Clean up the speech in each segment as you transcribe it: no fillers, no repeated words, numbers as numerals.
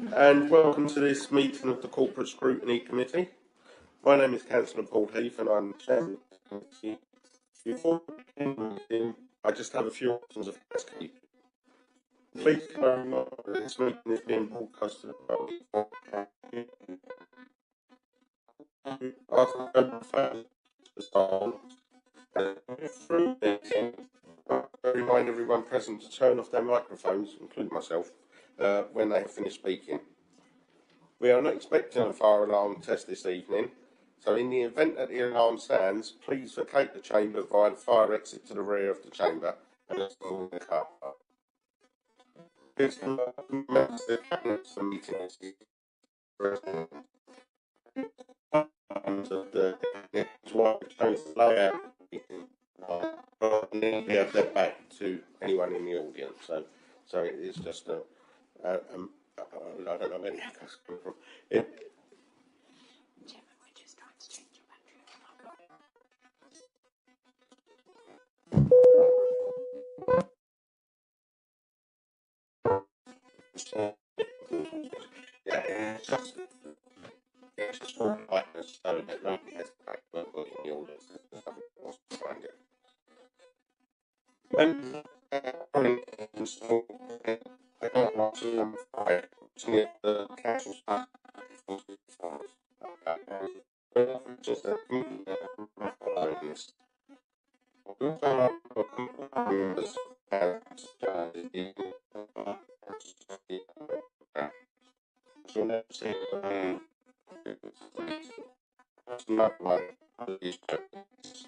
And welcome to this meeting of the Corporate Scrutiny Committee. My name is Councillor Paul Heath and I'm the Chairman of the committee. Before we begin the meeting, I just have a few options of housekeeping. Please know that this meeting is being broadcasted through the meeting. I remind everyone present to turn off their microphones, including myself, when they have finished speaking. We are not expecting a fire alarm test this evening, so in the event that the alarm sounds, please vacate the chamber via the fire exit to the rear of the chamber and install the car park. Please remember the cabinet the meeting is layout and then be able to back to anyone in the audience. So it is just I don't know where the echoes come from. It's just for lightness, so that nobody has to back in the audience and stuff wants to find it. When install I don't want to fire to get the council staff just a this. So let's say that's not one of these techniques.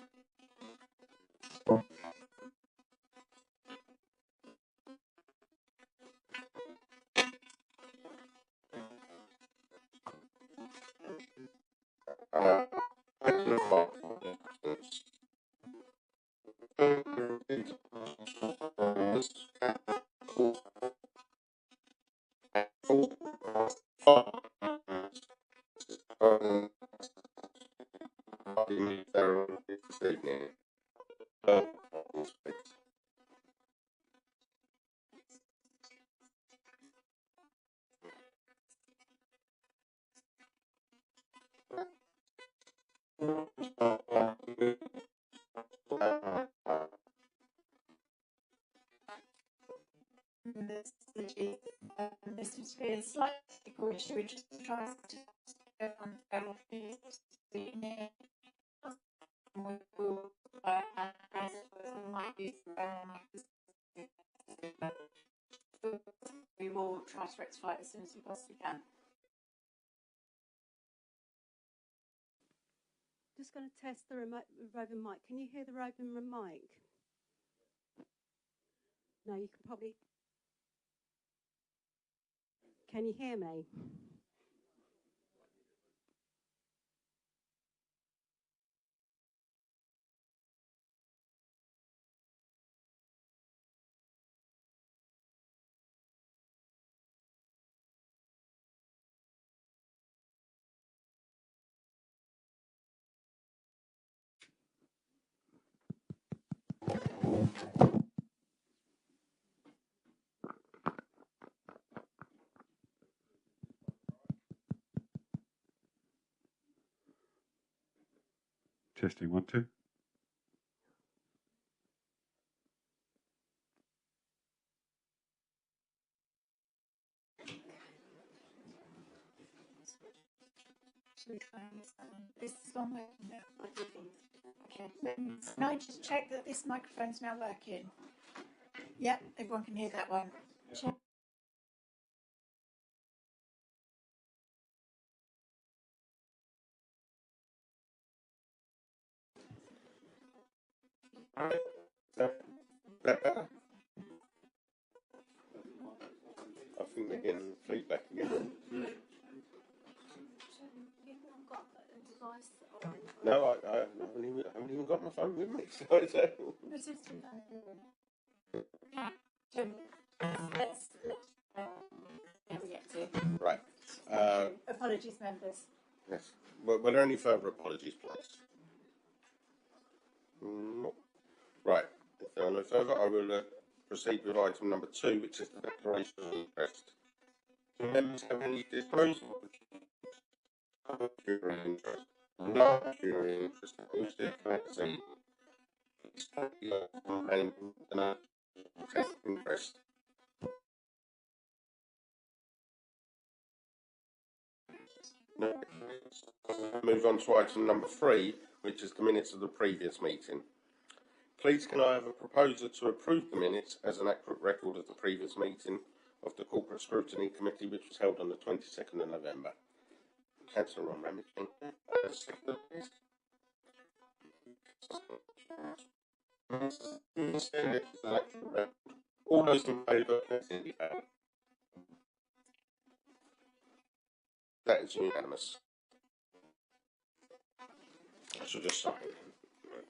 I can afford this. This is a slight technical issue, which is trying to go on we will try to rectify it as soon as we possibly can. Just going to test the roving mic. Can you hear the roving mic? No, you can probably... Can you hear me? Testing 1, 2. This is one way. Okay. Can I just check that this microphone's now working? Yep, everyone can hear that one. Check. I think they're getting feedback again. No, I haven't even got my phone with me. So it's right. Apologies, members. Yes. Were there any further apologies, please? No. Right. If there are no further, I will proceed with item number 2, which is the declaration of interest. Do members have any disposal of pecuniary interest? No pecuniary interest who's declared and interest. No. Move on to item number 3, which is the minutes of the previous meeting. Please can I have a proposer to approve the minutes as an accurate record of the previous meeting of the Corporate Scrutiny Committee, which was held on the 22nd of November. Councillor Ron Ramage. All those in favour, please indicate. That is unanimous. I shall just sign. Right.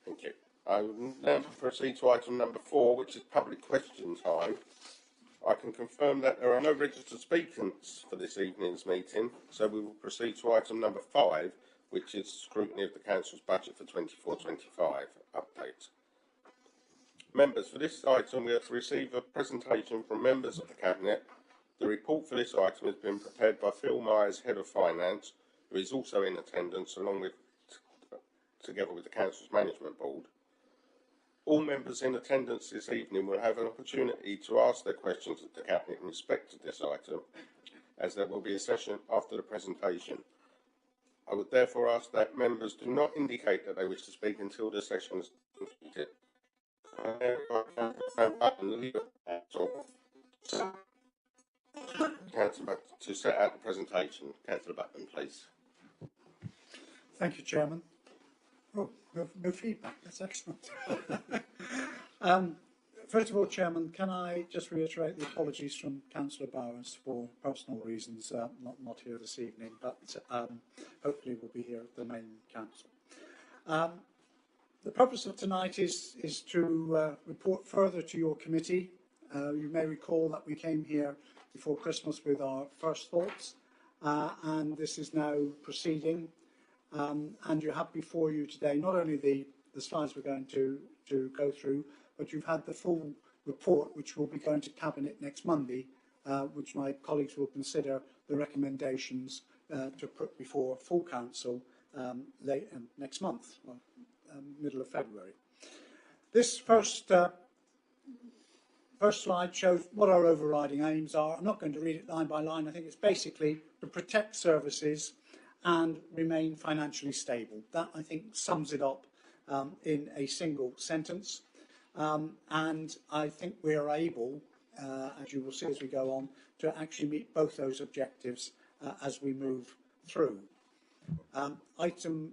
Thank you. I will now proceed to item number 4, which is public question time. I can confirm that there are no registered speakers for this evening's meeting, so we will proceed to item number 5, which is scrutiny of the Council's budget for 24-25 update. Members, for this item we are to receive a presentation from members of the Cabinet. The report for this item has been prepared by Phil Myers, Head of Finance, who is also in attendance together with the Council's Management Board. All members in attendance this evening will have an opportunity to ask their questions of the Cabinet in respect to this item, as there will be a session after the presentation. I would therefore ask that members do not indicate that they wish to speak until the session is completed. Councillor Button, to set out the presentation. Councillor Button, please. Thank you, Chairman. Oh, no feedback. That's excellent. First of all, Chairman, can I just reiterate the apologies from Councillor Bowers for personal reasons, not here this evening, but hopefully will be here at the main council. The purpose of tonight is to report further to your committee. You may recall that we came here before Christmas with our first thoughts, and this is now proceeding. And you have before you today not only the slides we're going to go through, but you've had the full report, which will be going to Cabinet next Monday, which my colleagues will consider the recommendations to put before full council late next month, well, middle of February. This first slide shows what our overriding aims are. I'm not going to read it line by line. I think it's basically to protect services and remain financially stable. That, I think, sums it up in a single sentence. And I think we are able, as you will see as we go on, to actually meet both those objectives as we move through. The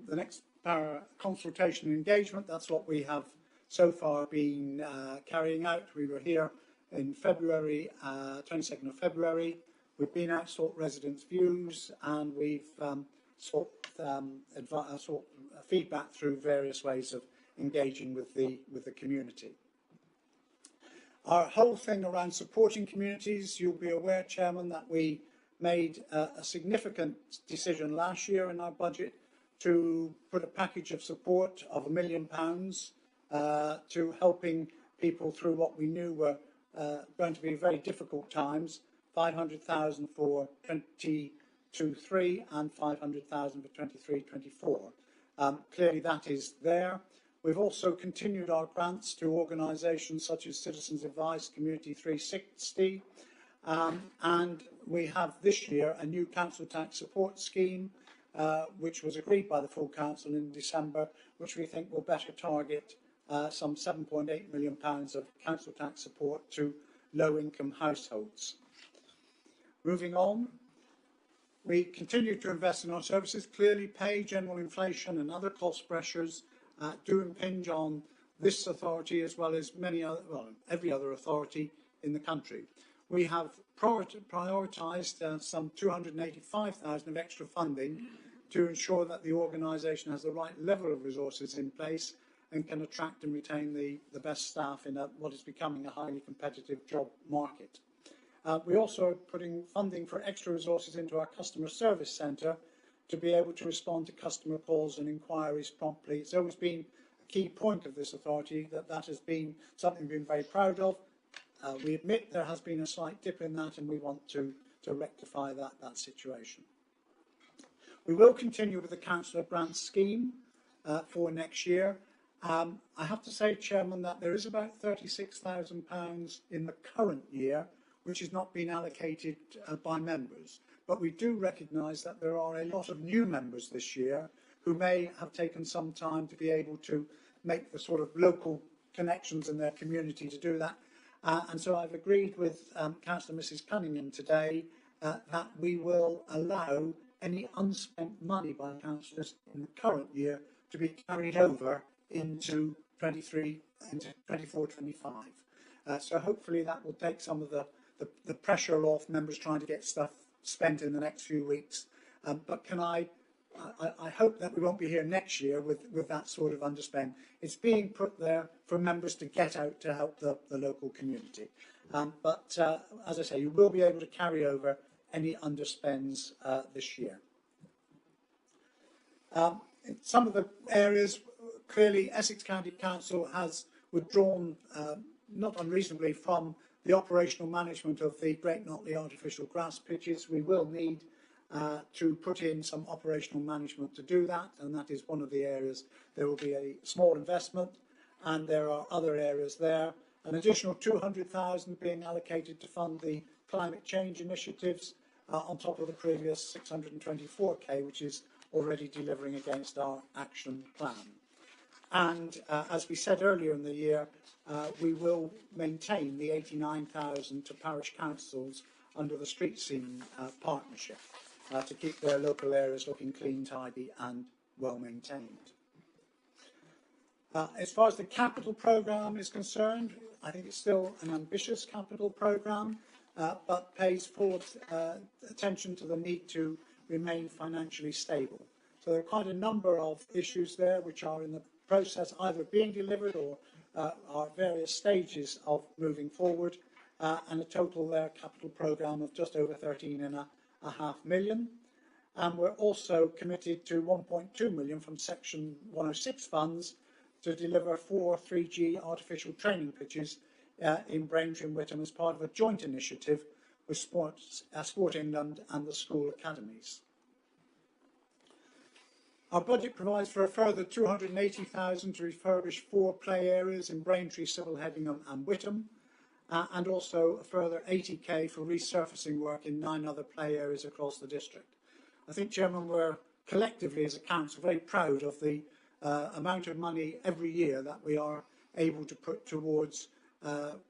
next para, consultation and engagement, that's what we have so far been carrying out. We were here in February, 22nd of February. We've been out, sought residents' views, and we've sought feedback through various ways of engaging with the community. Our whole thing around supporting communities, you'll be aware, Chairman, that we made a significant decision last year in our budget to put a package of support of £1 million to helping people through what we knew were going to be very difficult times. 500,000 for 22-23 and 500,000 for 23-24. Clearly that is there. We've also continued our grants to organisations such as Citizens Advice, Community 360, and we have this year a new council tax support scheme which was agreed by the full council in December, which we think will better target some £7.8 million of council tax support to low-income households. Moving on, we continue to invest in our services. Clearly, pay, general inflation and other cost pressures do impinge on this authority as well as many other, well, every other authority in the country. We have prioritised some 285,000 of extra funding to ensure that the organisation has the right level of resources in place and can attract and retain the best staff in what is becoming a highly competitive job market. We also are putting funding for extra resources into our customer service centre to be able to respond to customer calls and inquiries promptly. It's always been a key point of this authority that has been something we've been very proud of. We admit there has been a slight dip in that, and we want to rectify that situation. We will continue with the councillor grant scheme for next year. I have to say, Chairman, that there is about £36,000 in the current year which has not been allocated by members. But we do recognise that there are a lot of new members this year who may have taken some time to be able to make the sort of local connections in their community to do that. And so I've agreed with Councillor Mrs Cunningham today that we will allow any unspent money by councillors in the current year to be carried over into 24-25. So hopefully that will take some of the pressure off members trying to get stuff spent in the next few weeks. But can I hope that we won't be here next year with that sort of underspend. It's being put there for members to get out to help the local community. But as I say, you will be able to carry over any underspends this year. In some of the areas, clearly Essex County Council has withdrawn, not unreasonably, from the operational management of the Great Notley artificial grass pitches. We will need to put in some operational management to do that, and that is one of the areas. There will be a small investment, and there are other areas there. An additional 200,000 being allocated to fund the climate change initiatives on top of the previous 624k, which is already delivering against our action plan. And as we said earlier in the year, we will maintain the 89,000 to parish councils under the street scene partnership to keep their local areas looking clean, tidy and well maintained. As far as the capital programme is concerned, I think it's still an ambitious capital programme, but pays full attention to the need to remain financially stable. So there are quite a number of issues there which are in the process either being delivered or are various stages of moving forward, and a total there capital programme of just over 13.5 million. And we're also committed to 1.2 million from Section 106 funds to deliver 4 3G artificial training pitches in Braintree and Witham as part of a joint initiative with Sport England and the school academies. Our budget provides for a further 280,000 to refurbish 4 play areas in Braintree, Civil Hedingham and Witham, and also a further 80k for resurfacing work in 9 other play areas across the district. I think, Chairman, we're collectively as a council very proud of the amount of money every year that we are able to put towards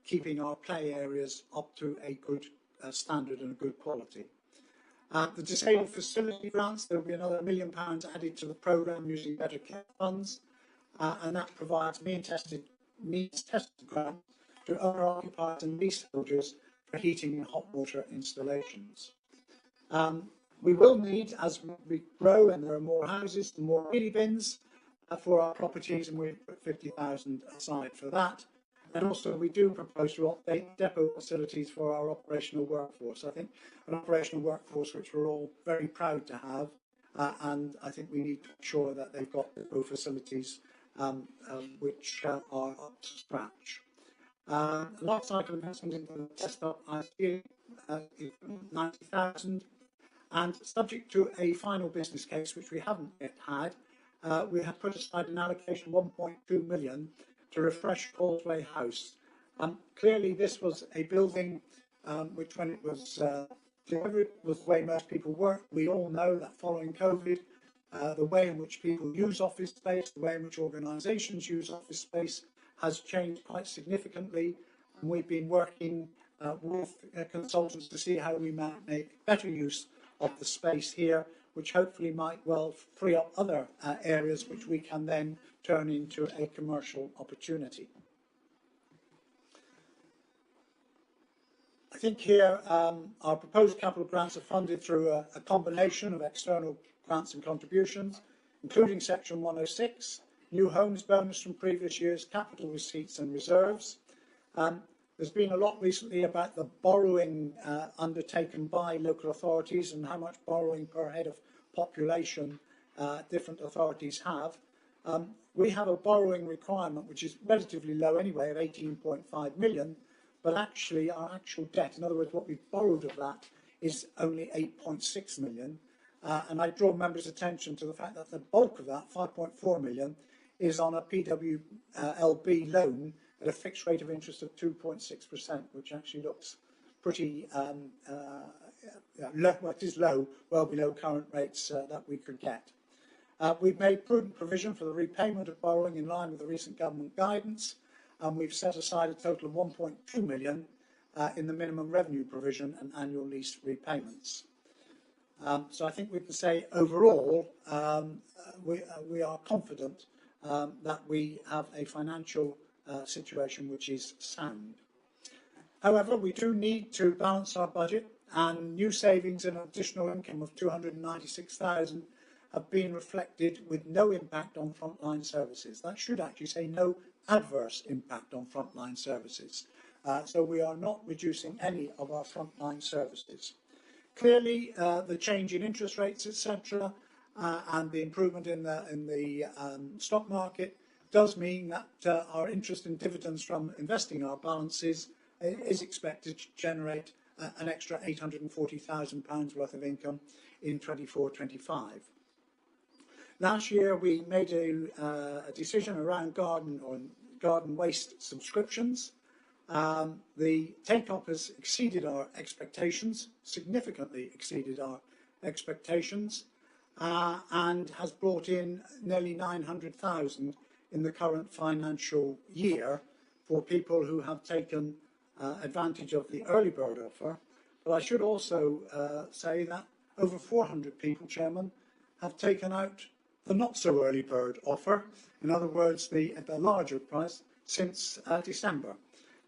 keeping our play areas up to a good standard and a good quality. The disabled facility grants, there will be another £1 million added to the programme using better care funds, and that provides means tested grants to owner-occupiers and leaseholders for heating and hot water installations. We will need, as we grow and there are more houses, more wheelie bins for our properties, and we've put 50,000 aside for that. And also we do propose to update depot facilities for our operational workforce. I think an operational workforce which we're all very proud to have, and I think we need to ensure that they've got depot facilities which are up to scratch. Life cycle investment into the test-up IT is 90,000, and subject to a final business case which we haven't yet had, we have put aside an allocation of 1.2 million to refresh Causeway House. Clearly this was a building which, when it was delivered, was the way most people work. We all know that following COVID, the way in which people use office space, the way in which organisations use office space has changed quite significantly, and we've been working with consultants to see how we might make better use of the space here, which hopefully might well free up other areas which we can then turn into a commercial opportunity. I think here our proposed capital grants are funded through a combination of external grants and contributions, including Section 106, new homes bonus from previous years, capital receipts and reserves. There's been a lot recently about the borrowing undertaken by local authorities and how much borrowing per head of population different authorities have. We have a borrowing requirement which is relatively low anyway at 18.5 million, but actually our actual debt, in other words what we've borrowed of that, is only 8.6 million. And I draw members' attention to the fact that the bulk of that, 5.4 million, is on a PWLB loan at a fixed rate of interest of 2.6%, which actually looks pretty low, well, it is low, well below current rates that we could get. We've made prudent provision for the repayment of borrowing in line with the recent government guidance, and we've set aside a total of 1.2 million in the minimum revenue provision and annual lease repayments. So I think we can say overall we are confident that we have a financial situation which is sound. However, we do need to balance our budget, and new savings and additional income of 296,000 have been reflected with no impact on frontline services. That should actually say no adverse impact on frontline services. So we are not reducing any of our frontline services. Clearly, the change in interest rates, etc., and the improvement in the stock market does mean that our interest and dividends from investing our balances is expected to generate an extra £840,000 worth of income in 24-25. Last year we made a decision around garden waste subscriptions. The take-up has exceeded our expectations, significantly exceeded our expectations, and has brought in nearly 900,000 in the current financial year for people who have taken advantage of the early bird offer. But I should also say that over 400 people, Chairman, have taken out the not so early bird offer, in other words, the larger price, since December.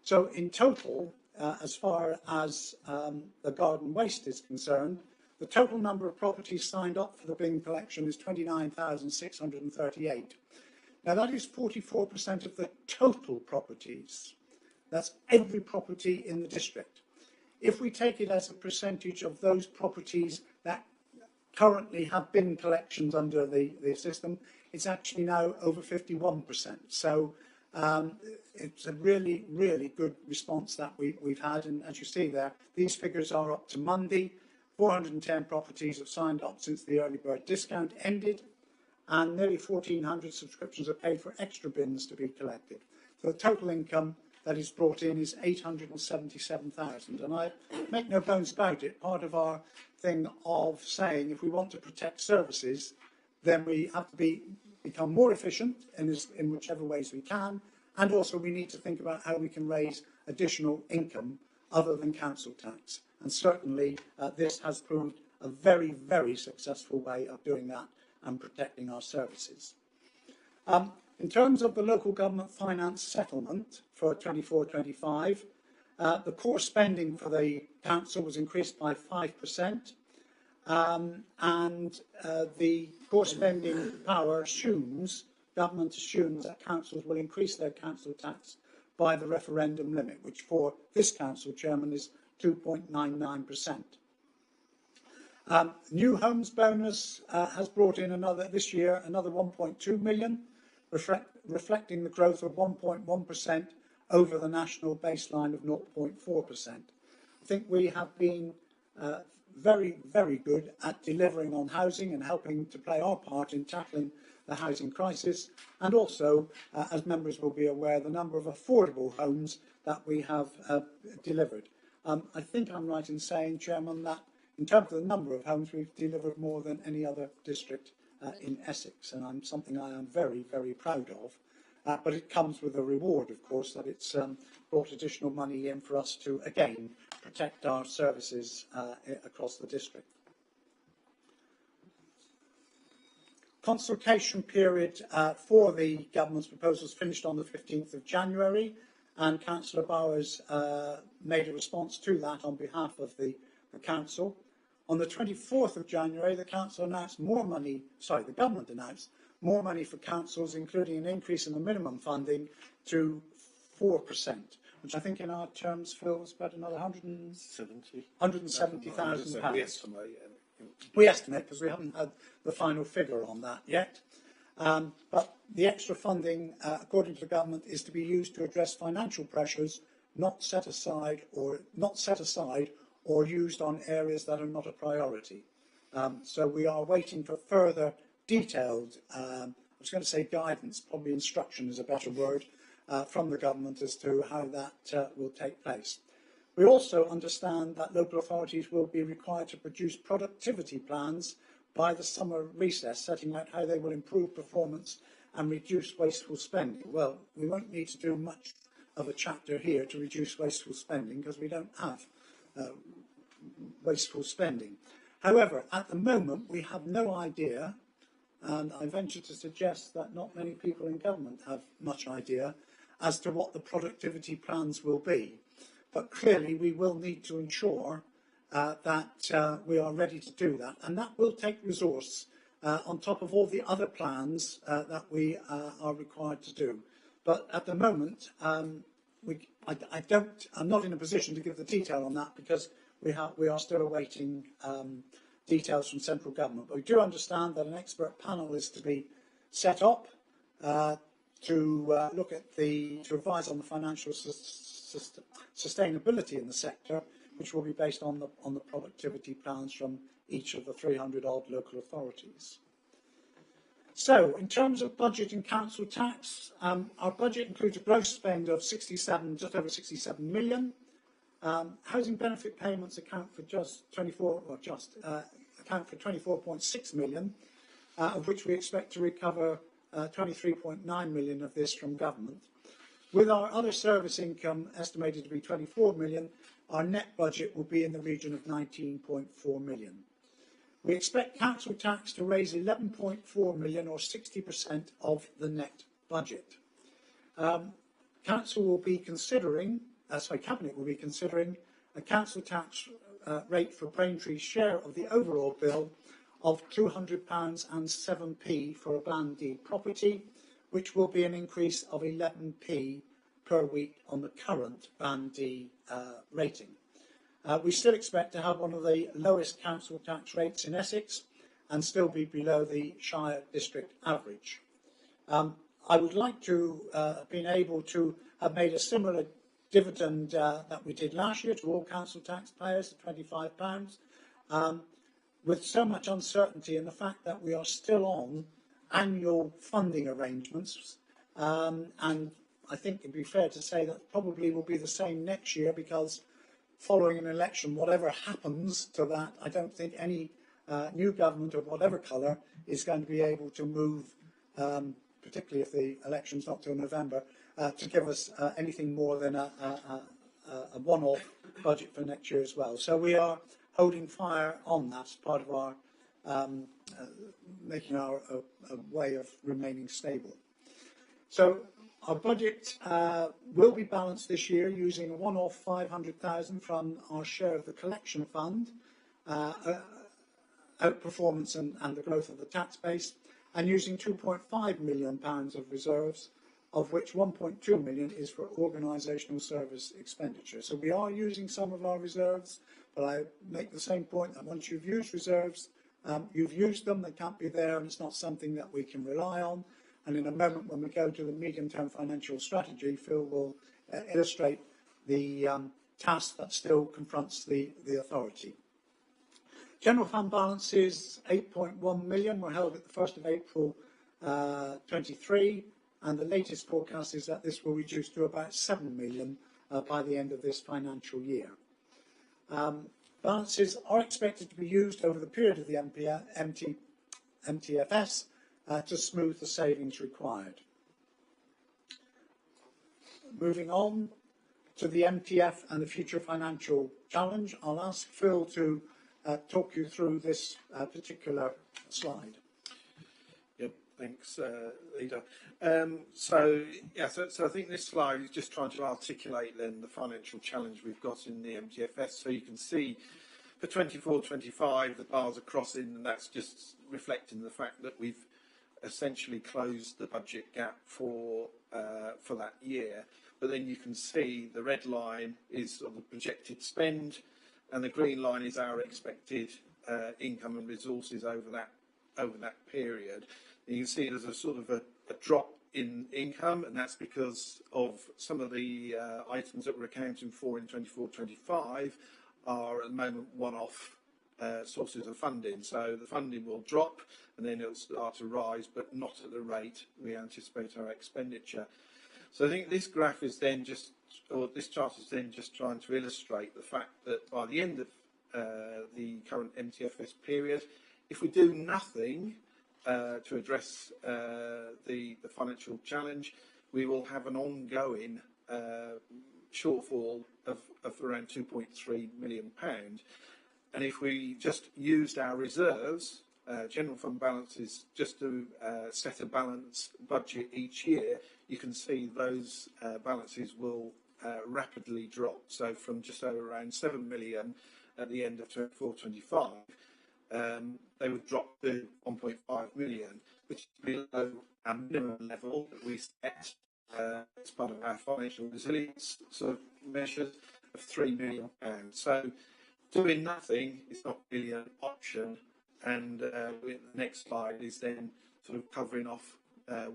So in total, as far as the garden waste is concerned, the total number of properties signed up for the bin collection is 29,638. Now that is 44% of the total properties. That's every property in the district. If we take it as a percentage of those properties that currently have bin collections under the system, it's actually now over 51%. So it's a really, really good response that we've had. And as you see there, these figures are up to Monday. 410 properties have signed up since the early bird discount ended, and nearly 1,400 subscriptions are paid for extra bins to be collected. So the total income that is brought in is 877,000. And I make no bones about it. Part of our thing of saying if we want to protect services, then we have to become more efficient in whichever ways we can. And also we need to think about how we can raise additional income other than council tax. And certainly this has proved a very, very successful way of doing that and protecting our services. In terms of the local government finance settlement for 24-25, the core spending for the council was increased by 5%, and the core spending power government assumes that councils will increase their council tax by the referendum limit, which for this council, Chairman, is 2.99%. New homes bonus has brought in this year another 1.2 million, reflecting the growth of 1.1% over the national baseline of 0.4%. I think we have been very, very good at delivering on housing and helping to play our part in tackling the housing crisis, and also, as members will be aware, the number of affordable homes that we have delivered. I think I'm right in saying, Chairman, that in terms of the number of homes, we've delivered more than any other district in Essex, and something I am very, very proud of. But it comes with a reward, of course, that it's brought additional money in for us to, again, protect our services across the district. Consultation period for the government's proposals finished on the 15th of January, and Councillor Bowers made a response to that on behalf of the council. On the 24th of January, the government announced more money for councils, including an increase in the minimum funding to 4%, which I think in our terms, Phil, is about another £170,000. We estimate, because we haven't had the final figure on that yet. But the extra funding, according to the government, is to be used to address financial pressures not set aside or used on areas that are not a priority. So we are waiting for further detailed, I was going to say guidance, probably instruction is a better word, from the government as to how that will take place. We also understand that local authorities will be required to produce productivity plans by the summer recess, setting out how they will improve performance and reduce wasteful spending. Well, we won't need to do much of a chapter here to reduce wasteful spending because we don't have wasteful spending. However, at the moment, we have no idea, and I venture to suggest that not many people in government have much idea as to what the productivity plans will be. But clearly, we will need to ensure that we are ready to do that, and that will take resource on top of all the other plans that we are required to do. But at the moment, I'm not in a position to give the detail on that because we are still awaiting details from central government. But we do understand that an expert panel is to be set up to look at to advise on the financial sustainability in the sector, which will be based on the productivity plans from each of the 300 odd local authorities. So, in terms of budget and council tax, our budget includes a gross spend of just over 67 million. Housing benefit payments account for 24.6 million, of which we expect to recover 23.9 million of this from government. With our other service income estimated to be 24 million, our net budget will be in the region of 19.4 million. We expect council tax to raise 11.4 million or 60% of the net budget. Cabinet will be considering a council tax rate for Braintree's share of the overall bill of £200 and 7p for a Band D property, which will be an increase of 11p per week on the current Band D rating. We still expect to have one of the lowest council tax rates in Essex and still be below the Shire district average. I would like to have been able to have made a similar dividend that we did last year to all council taxpayers at £25. With so much uncertainty and the fact that we are still on annual funding arrangements, and I think it'd be fair to say that probably will be the same next year because following an election, whatever happens to that, I don't think any new government of whatever colour is going to be able to move, particularly if the election's not till November, to give us anything more than a one-off budget for next year as well. So we are holding fire on that as part of our making our way of remaining stable. So our budget will be balanced this year using a one-off 500,000 from our share of the collection fund, outperformance and the growth of the tax base, and using £2.5 million of reserves, of which 1.2 million is for organisational service expenditure. So we are using some of our reserves, but I make the same point that once you've used reserves, you've used them, they can't be there, and it's not something that we can rely on. And in a moment when we go to the medium-term financial strategy, Phil will illustrate the task that still confronts the authority. General fund balances 8.1 million were held at the 1st of April 23, and the latest forecast is that this will reduce to about 7 million by the end of this financial year. Balances are expected to be used over the period of the MTFS to smooth the savings required. Moving on to the MTF and the future financial challenge, I'll ask Phil to talk you through this particular slide. Yep, thanks, Leader. So I think this slide is just trying to articulate then the financial challenge we've got in the MTFS. So you can see for 24-25, the bars are crossing, and that's just reflecting the fact that we've essentially closed the budget gap for that year. But then you can see the red line is sort of the projected spend, and the green line is our expected income and resources over that period. And you can see there's a sort of a drop in income, and that's because of some of the items that we're accounting for in 24-25 are at the moment one-off sources of funding. So the funding will drop and then it'll start to rise, but not at the rate we anticipate our expenditure. So I think this graph is then just, or this chart is then just trying to illustrate the fact that by the end of the current MTFS period, if we do nothing to address the financial challenge, we will have an ongoing shortfall of around £2.3 million. And if we just used our reserves, general fund balances, just to set a balanced budget each year, you can see those balances will rapidly drop. So from just over around 7 million at the end of 24-25, they would drop to 1.5 million, which is below our minimum level that we set as part of our financial resilience sort of measures of £3 million. So doing nothing is not really an option, and the next slide is then sort of covering off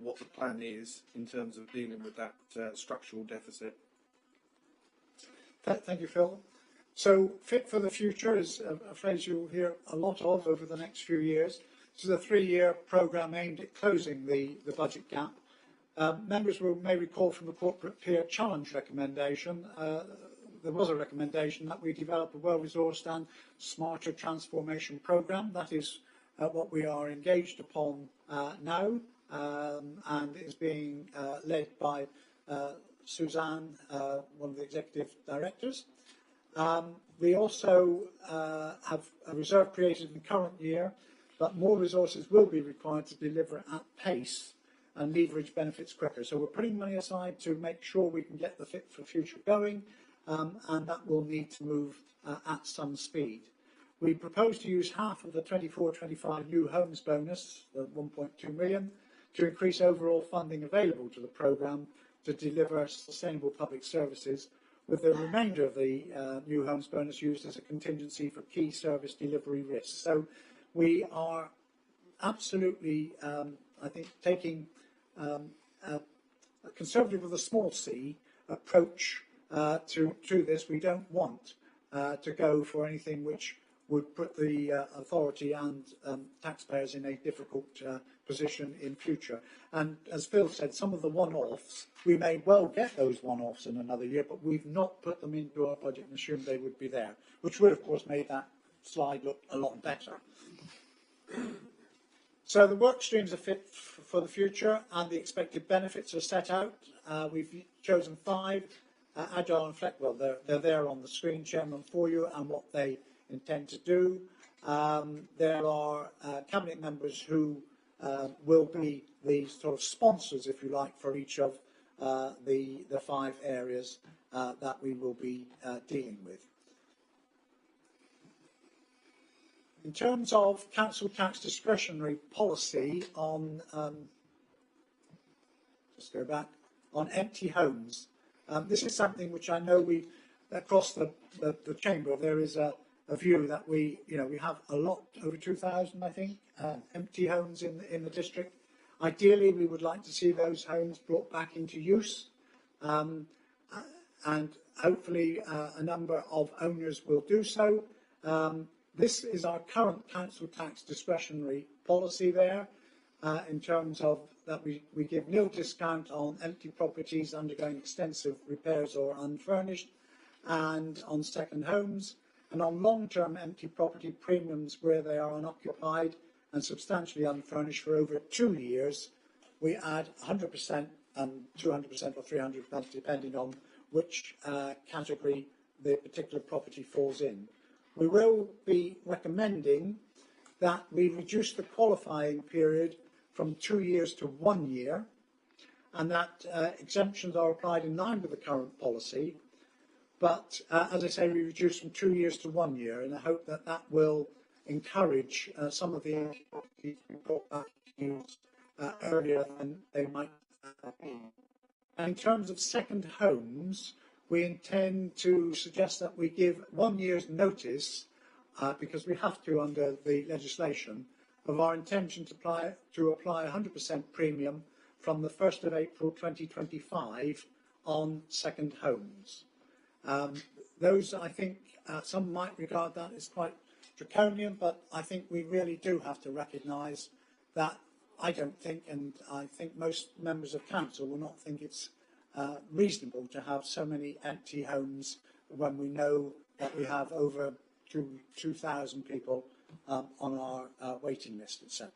what the plan is in terms of dealing with that structural deficit. Thank you, Phil. So, Fit for the Future is a phrase you'll hear a lot of over the next few years. This is a 3-year programme aimed at closing the budget gap. Members may recall from the Corporate Peer Challenge recommendation, there was a recommendation that we develop a well-resourced and smarter transformation programme. That is what we are engaged upon now, and is being led by Suzanne, one of the executive directors. We also have a reserve created in the current year, but more resources will be required to deliver at pace and leverage benefits quicker. So we're putting money aside to make sure we can get the Fit for Future going, and that will need to move at some speed. We propose to use half of the 24-25 new homes bonus, the 1.2 million, to increase overall funding available to the programme to deliver sustainable public services, with the remainder of the new homes bonus used as a contingency for key service delivery risks. So we are absolutely, I think, taking a conservative with a small c approach to this. We don't want to go for anything which would put the authority and taxpayers in a difficult position in future. And as Phil said, some of the one-offs, we may well get those one-offs in another year, but we've not put them into our budget and assumed they would be there, which would, of course, make that slide look a lot better. So the work streams are fit for the future, and the expected benefits are set out. We've chosen 5, agile and flexible. Well, they're there on the screen, Chairman, for you, and what they intend to do. There are cabinet members who will be the sort of sponsors, if you like, for each of the 5 areas that we will be dealing with. In terms of council tax discretionary policy on, just go back, on empty homes, this is something which I know we, across the chamber, there is a view that we have a lot, over 2,000, I think, empty homes in the district. Ideally, we would like to see those homes brought back into use, and hopefully a number of owners will do so. This is our current council tax discretionary policy there, in terms of that we give nil discount on empty properties undergoing extensive repairs or unfurnished, and on second homes, and on long-term empty property premiums where they are unoccupied and substantially unfurnished for over 2 years, we add 100% and 200% or 300%, depending on which category the particular property falls in. We will be recommending that we reduce the qualifying period from 2 years to 1 year, and that exemptions are applied in line with the current policy. But as I say, we reduced from 2 years to 1 year, and I hope that that will encourage some of the people to report back news earlier than they might have been. And in terms of second homes, we intend to suggest that we give 1 year's notice, because we have to under the legislation, of our intention to apply 100% premium from the 1st of April 2025 on second homes. Those, I think, some might regard that as quite draconian, but I think we really do have to recognise that I don't think, and I think most members of council will not think it's reasonable to have so many empty homes when we know that we have over 2,000 people on our waiting list, etc.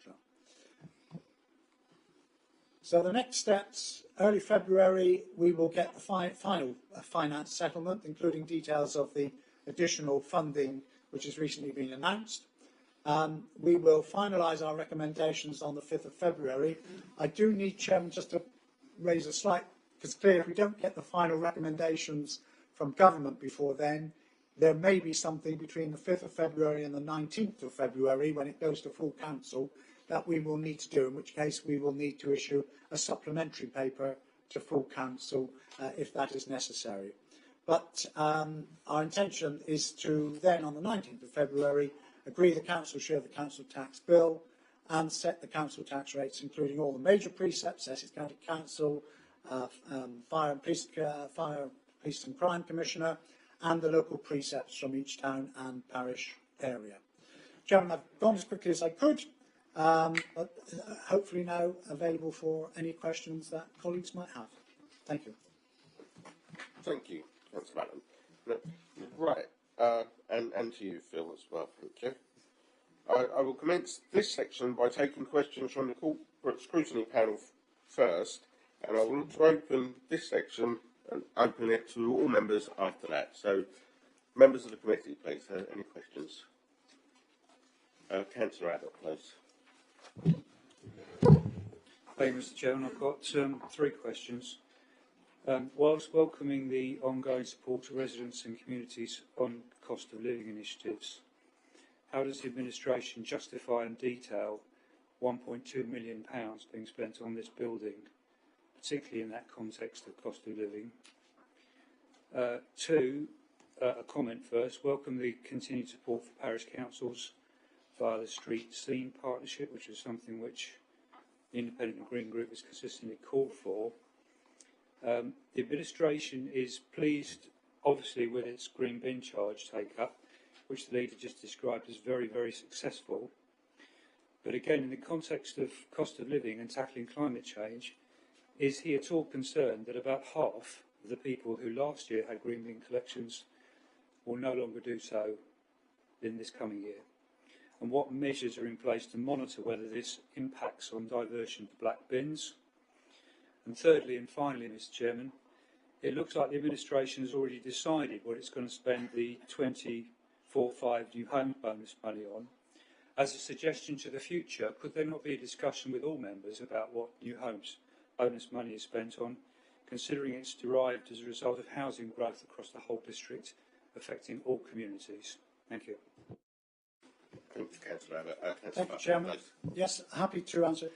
So the next steps, early February, we will get the final finance settlement, including details of the additional funding which has recently been announced. We will finalise our recommendations on the 5th of February. I do need, Chairman, just to raise a slight, because clearly if we don't get the final recommendations from government before then, there may be something between the 5th of February and the 19th of February when it goes to full council that we will need to do, in which case we will need to issue a supplementary paper to full council if that is necessary. But our intention is to then, on the 19th of February, agree the council share of the council tax bill and set the council tax rates, including all the major precepts, Essex County Council, Fire Police and Crime Commissioner, and the local precepts from each town and parish area. Chairman, I've gone as quickly as I could, but hopefully now available for any questions that colleagues might have. Thank you. Thank you, Councillor Allen. Right, and to you, Phil, as well. Thank you. I will commence this section by taking questions from the corporate scrutiny panel first, and I will look to open this section and open it to all members after that. So, members of the committee, please, any questions? Councillor Abbott, please. Thank you, Mr. Chairman. I've got 3 questions. Whilst welcoming the ongoing support to residents and communities on cost of living initiatives, how does the administration justify and detail £1.2 million being spent on this building, particularly in that context of cost of living? 2, a comment first. Welcome the continued support for parish councils via the Street Scene Partnership, which is something which the Independent and Green Group has consistently called for. The administration is pleased, obviously, with its green bin charge take-up, which the leader just described as very, very successful. But again, in the context of cost of living and tackling climate change, is he at all concerned that about half of the people who last year had green bin collections will no longer do so in this coming year? And what measures are in place to monitor whether this impacts on diversion to black bins? And thirdly and finally, Mr. Chairman, it looks like the administration has already decided what it's going to spend the 24/5 new home bonus money on. As a suggestion to the future, could there not be a discussion with all members about what new homes bonus money is spent on, considering it's derived as a result of housing growth across the whole district, affecting all communities? Thank you. Thank you, Councillor Abbott. Thank you, Chairman. Yes, happy to answer.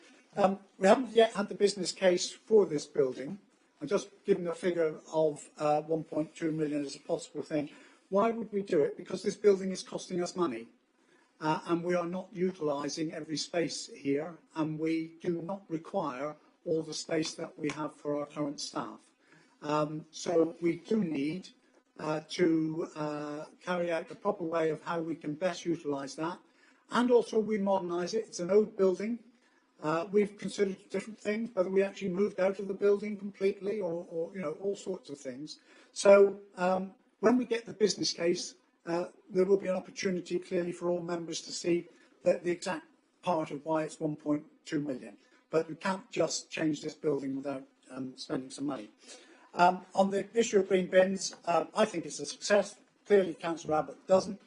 We haven't yet had the business case for this building. I'm just giving a figure of 1.2 million as a possible thing. Why would we do it? Because this building is costing us money. And we are not utilising every space here, and we do not require all the space that we have for our current staff. So we do need to carry out the proper way of how we can best utilise that, and also we modernise it. It's an old building. We've considered different things, whether we actually moved out of the building completely or you know, all sorts of things. So when we get the business case, there will be an opportunity clearly for all members to see the exact part of why it's 1.2 million. But we can't just change this building without spending some money. On the issue of green bins, I think it's a success. Clearly, Councillor Abbott doesn't.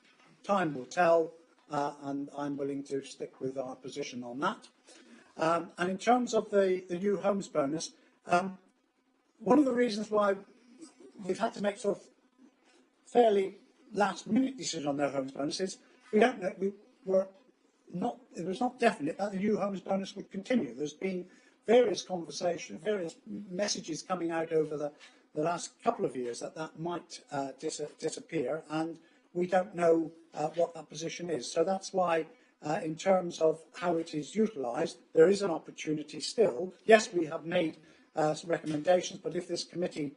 Time will tell, and I'm willing to stick with our position on that. And in terms of the new homes bonus, one of the reasons why we've had to make sort of fairly last-minute decision on no homes bonuses. We don't know. We were not. It was not definite that the new homes bonus would continue. There's been various conversations, various messages coming out over the last couple of years that that might disappear, and we don't know what that position is. So that's why, in terms of how it is utilised, there is an opportunity still. Yes, we have made some recommendations, but if this committee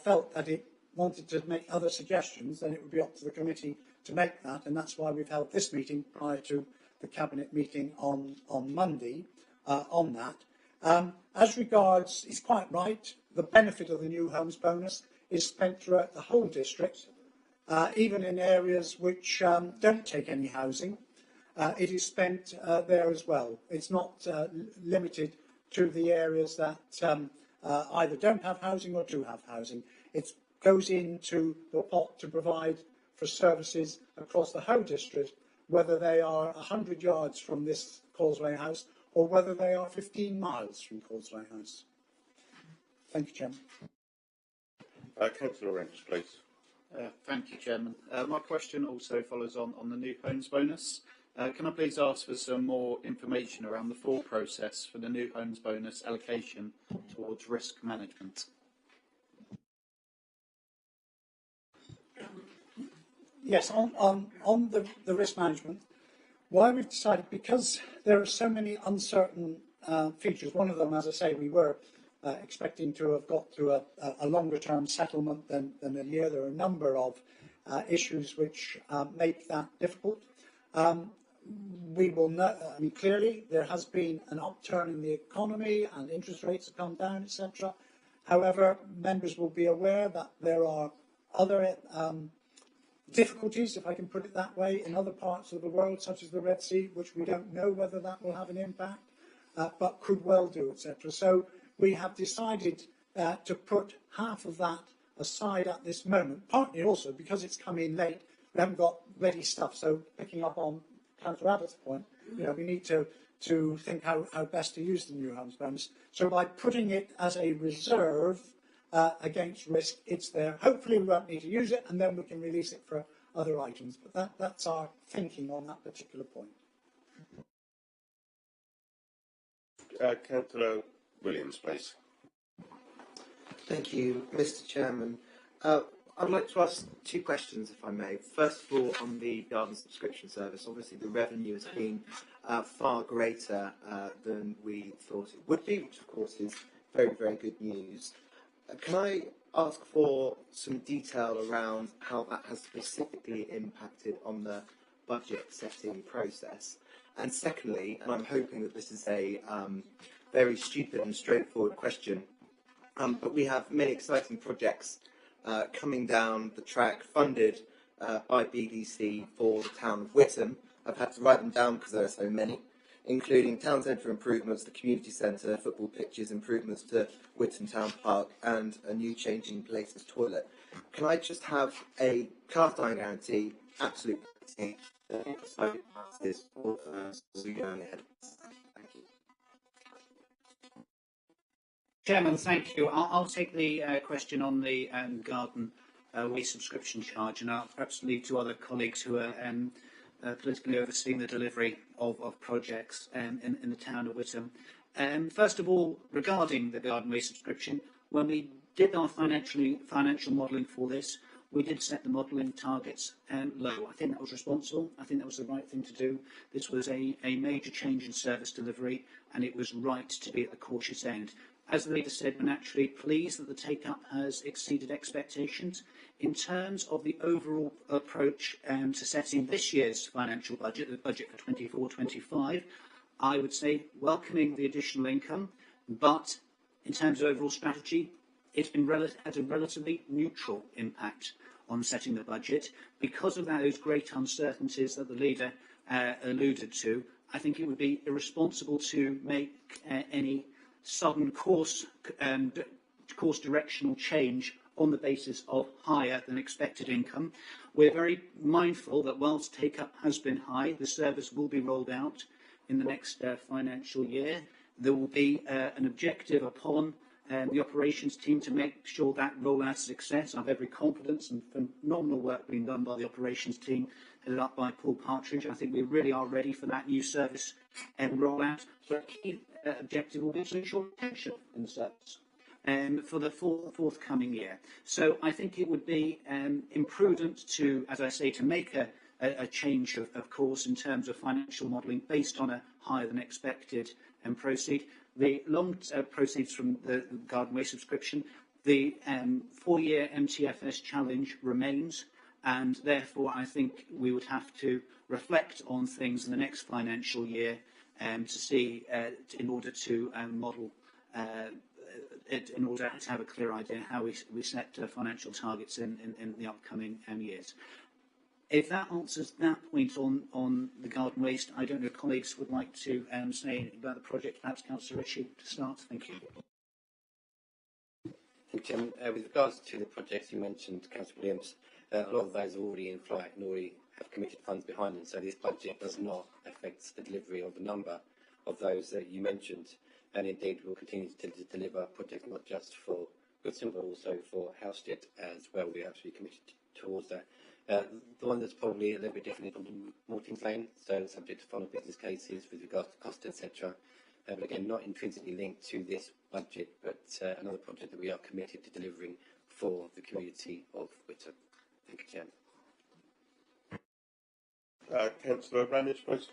felt that it wanted to make other suggestions, then it would be up to the committee to make that, and that's why we've held this meeting prior to the Cabinet meeting on Monday on that. As regards, it's quite right, the benefit of the new homes bonus is spent throughout the whole district, even in areas which don't take any housing. It is spent there as well. It's not limited to the areas that either don't have housing or do have housing. It goes into the pot to provide for services across the whole district, whether they are 100 yards from this Causeway House or whether they are 15 miles from Causeway House. Thank you, Chairman. Councillor Wrench, please. Thank you, Chairman. My question also follows on the new homes bonus. Can I please ask for some more information around the full process for the new homes bonus allocation towards risk management? Yes, on the risk management, why we've decided, because there are so many uncertain features. One of them, as I say, we were expecting to have got to a longer term settlement than a year. There are a number of issues which make that difficult. We will know, I mean, clearly there has been an upturn in the economy and interest rates have come down, etc. However, members will be aware that there are other difficulties, if I can put it that way, in other parts of the world, such as the Red Sea, which we don't know whether that will have an impact, but could well do, etc. So we have decided to put half of that aside at this moment, partly also because it's come in late. We haven't got ready stuff. So picking up on Councillor Abbott's point, we need to think how best to use the new homes bonus. So by putting it as a reserve against risk, it's there. Hopefully we won't need to use it, and then we can release it for other items. But that's our thinking on that particular point. Councillor Williams, please. Thank you, Mr. Chairman. I'd like to ask two questions, if I may. First of all, on the garden subscription service, obviously the revenue has been far greater than we thought it would be, which of course is very, very good news. Can I ask for some detail around how that has specifically impacted on the budget setting process? And secondly, and I'm hoping that this is a very stupid and straightforward question, but we have many exciting projects coming down the track, funded by BDC for the town of Witham. I've had to write them down because there are so many, including town centre improvements, the community centre, football pitches, improvements to Witham Town Park, and a new changing places toilet. Can I just have a cast iron guarantee, absolute guarantee, that passes all of those as we go ahead? Thank you. Chairman, thank you. I'll take the question on the garden waste subscription charge, and I'll perhaps leave to other colleagues who are politically overseeing the delivery of projects in the town of Witham. First of all, regarding the garden waste subscription, when we did our financial modelling for this, we did set the modelling targets low. I think that was responsible. I think that was the right thing to do. This was a major change in service delivery, and it was right to be at the cautious end. As the leader said, we're naturally pleased that the take-up has exceeded expectations. In terms of the overall approach to setting this year's financial budget, the budget for 24-25, I would say welcoming the additional income, but in terms of overall strategy, it's been had a relatively neutral impact on setting the budget. Because of those great uncertainties that the leader alluded to, I think it would be irresponsible to make any sudden course directional change on the basis of higher than expected income. We're very mindful that whilst take-up has been high, the service will be rolled out in the next financial year. There will be an objective upon the operations team to make sure that rollout is a success. I have every confidence and phenomenal work being done by the operations team, headed up by Paul Partridge. I think we really are ready for that new service rollout. But a key objective will be to ensure retention in the service for the forthcoming year. So I think it would be imprudent to, as I say, to make a change of course in terms of financial modelling based on a higher than expected proceed. The long proceeds from the garden waste subscription, the 4-year MTFS challenge remains, and therefore I think we would have to reflect on things in the next financial year to see, in order to model in order to have a clear idea how we set financial targets in the upcoming years. If that answers that point on the garden waste, I don't know if colleagues would like to say anything about the project. Perhaps Councillor Ritchie to start. Thank you. Thank you, Chairman. With regards to the projects you mentioned, Councillor Williams, a lot of those are already in flight and already have committed funds behind them, so this budget does not affect the delivery of a number of those that you mentioned, and indeed we'll continue to deliver projects not just for Goodson but also for Housejet as well. We're actually committed towards that. The one that's probably a little bit different is on Mortings Lane, so subject to final business cases with regards to cost, etc. But again, not intrinsically linked to this budget, but another project that we are committed to delivering for the community of Whitton. Thank you, Chair. Councillor Ramage, please.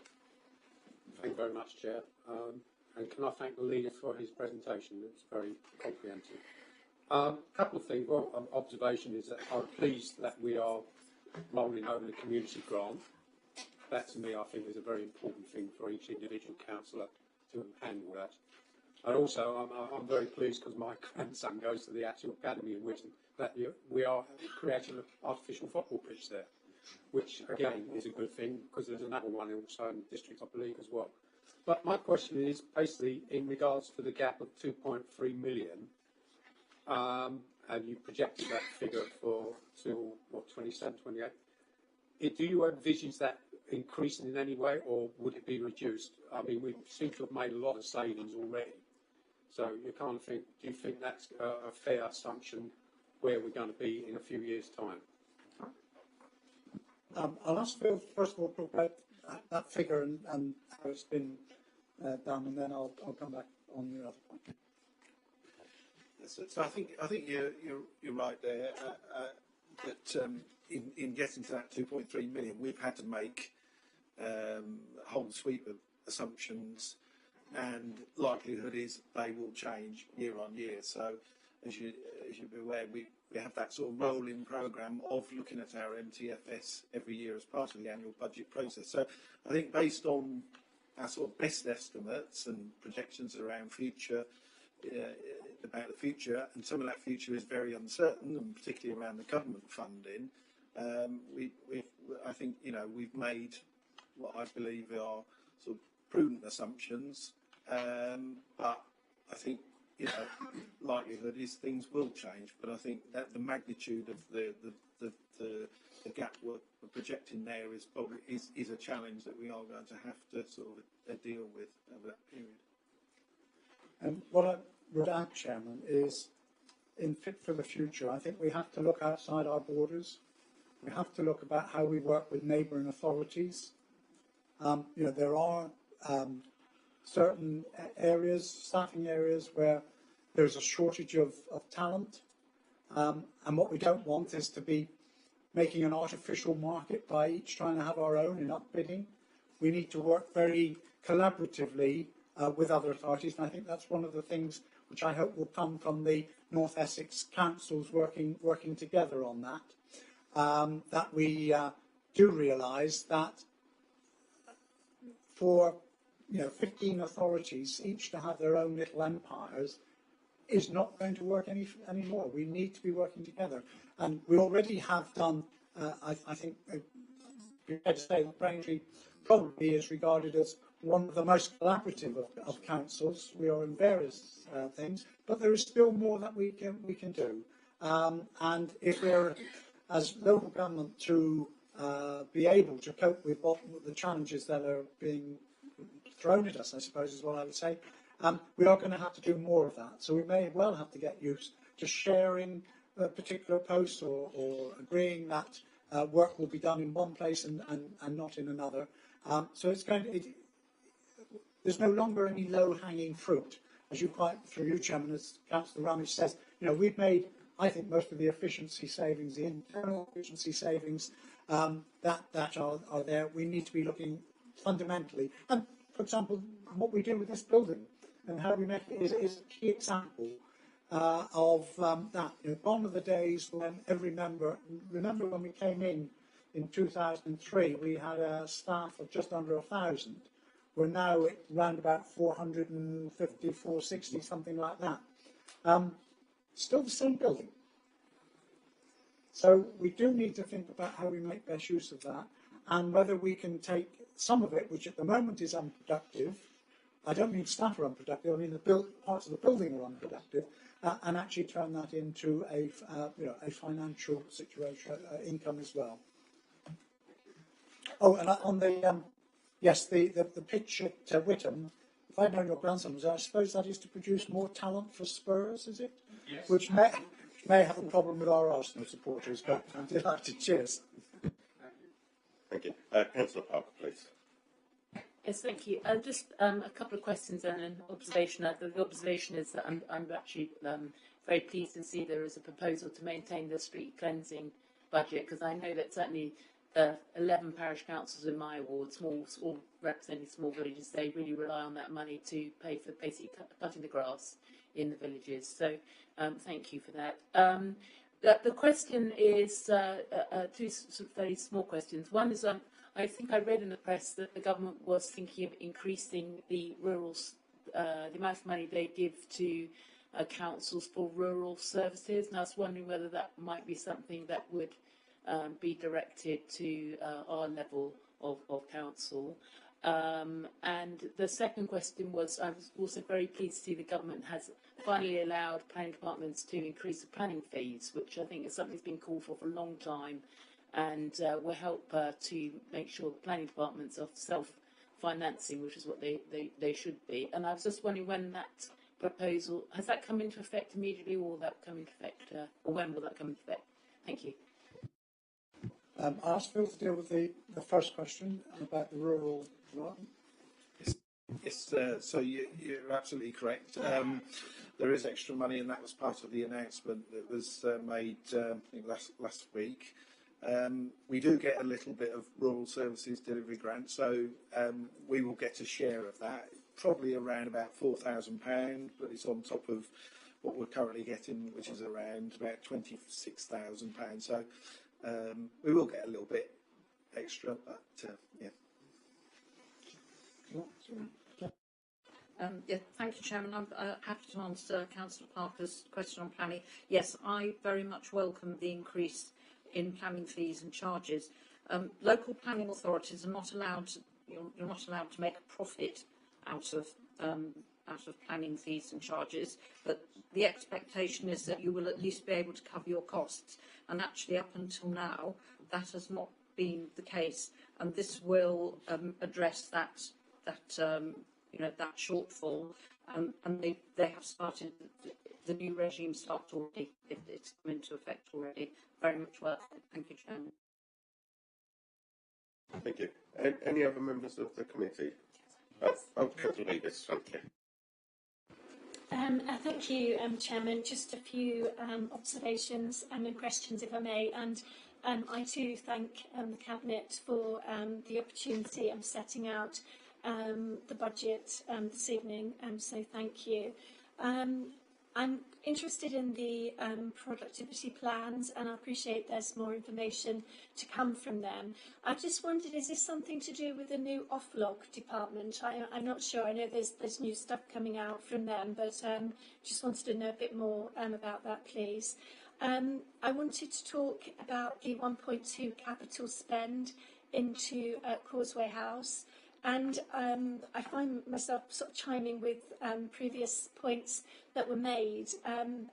Thank you very much, Chair. And can I thank the leader for his presentation? It's very comprehensive. A couple of things. One observation is that I'm pleased that we are rolling over the community grant. That, to me, I think is a very important thing for each individual councillor to handle that. And also, I'm very pleased because my grandson goes to the actual academy in Whitton that we are creating an artificial football pitch there, which again is a good thing because there's another one also in the district, I believe, as well. But my question is basically in regards to the gap of 2.3 million, and you projected that figure for till what 27, 28. Do you envisage that increasing in any way, or would it be reduced? I mean, we seem to have made a lot of savings already. So you kind of think, do you think that's a fair assumption where we're going to be in a few years' time? I'll ask Phil first of all talk about that figure and how it's been done, and then I'll come back on your other point. So I think you're right there that in getting to that 2.3 million, we've had to make a whole sweep of assumptions, and likelihood is they will change year on year. So as you'd be aware, we have that sort of rolling programme of looking at our MTFS every year as part of the annual budget process. So I think based on our sort of best estimates and projections around future, about the future, and some of that future is very uncertain, and particularly around the government funding, I think we've made what I believe are sort of prudent assumptions, but I think likelihood is things will change. But I think that the magnitude of the gap we're projecting there is probably is a challenge that we are going to have to sort of deal with over that period. And what I would add, Chairman, is in Fit for the Future, I think we have to look outside our borders. We have to look about how we work with neighbouring authorities. There are certain areas, staffing areas, where there's a shortage of talent. And what we don't want is to be making an artificial market by each trying to have our own in upbidding. We need to work very collaboratively with other authorities, and I think that's one of the things which I hope will come from the North Essex councils working together on that. That we do realise that for 15 authorities, each to have their own little empires, is not going to work anymore. We need to be working together, and we already have done. I think be fair to say that Braintree probably is regarded as one of the most collaborative of councils. We are in various things, but there is still more that we can do. And if we're, as local government, to be able to cope with the challenges that are being thrown at us, I suppose is what I would say, We are going to have to do more of that. So we may well have to get used to sharing particular posts or agreeing that work will be done in one place and not in another. So it's going to, there's no longer any low-hanging fruit. As you quite, through you, Chairman, as Councillor Ramage says, we've made, I think, most of the efficiency savings, the internal efficiency savings that are there. We need to be looking fundamentally. And, for example, what we do with this building and how we make it is a key example of that. Gone are the days when every member, remember when we came in 2003, we had a staff of just under 1,000. We're now at around about 450, 460, something like that. Still the same building. So we do need to think about how we make best use of that and whether we can take some of it, which at the moment is unproductive. I don't mean staff are unproductive, I mean the parts of the building are unproductive, and actually turn that into a financial situation, income as well. Oh, and on the, yes, the pitch at Whittam, if I'd known your grandson was there, I suppose that is to produce more talent for Spurs, is it? Yes. Which may have a problem with our Arsenal supporters, but I'm delighted. Cheers. Thank you. Councillor Parker, please. Yes, thank you. Just a couple of questions and an observation. The observation is that I'm actually very pleased to see there is a proposal to maintain the street cleansing budget, because I know that certainly 11 parish councils in my ward, all representing small villages, they really rely on that money to pay for basically cutting the grass in the villages. So thank you for that. The question is two sort of very small questions. One is I think I read in the press that the government was thinking of increasing the the amount of money they give to councils for rural services, and I was wondering whether that might be something that would be directed to our level of council. And the second question was, I was also very pleased to see the government has finally allowed planning departments to increase the planning fees, which I think is something that's been called for a long time, and will help to make sure the planning departments are self-financing, which is what they should be. And I was just wondering when that proposal, has that come into effect immediately, or will that come into effect, or when will that come into effect? Thank you. I'll ask Phil to deal with the first question about the rural development. Yes, so you're absolutely correct. There is extra money, and that was part of the announcement that was made I think last week. We do get a little bit of rural services delivery grant, so we will get a share of that, probably around about £4,000, but it's on top of what we're currently getting, which is around about £26,000. So we will get a little bit extra, but yeah. Yeah, thank you, Chairman. I'm happy to answer Councillor Parker's question on planning. Yes, I very much welcome the increase in planning fees and charges. Local planning authorities are not allowed to, you're not allowed to make a profit out of planning fees and charges, but the expectation is that you will at least be able to cover your costs. And actually, up until now, that has not been the case, and this will address that shortfall. And they have started. The new regime started already. It's come into effect already. Very much welcome. Thank you, Chairman. Thank you. Any other members of the committee? Councillor Davis, thank you. Thank you, Chairman. Just a few observations and questions, if I may. And I too thank the Cabinet for the opportunity of setting out the budget this evening. So thank you. I'm interested in the productivity plans, and I appreciate there's more information to come from them. I just wondered, is this something to do with the new off-log department? I'm not sure. I know there's new stuff coming out from them, but just wanted to know a bit more about that, please. I wanted to talk about the 1.2 capital spend into Causeway House. And I find myself sort of chiming with previous points that were made. And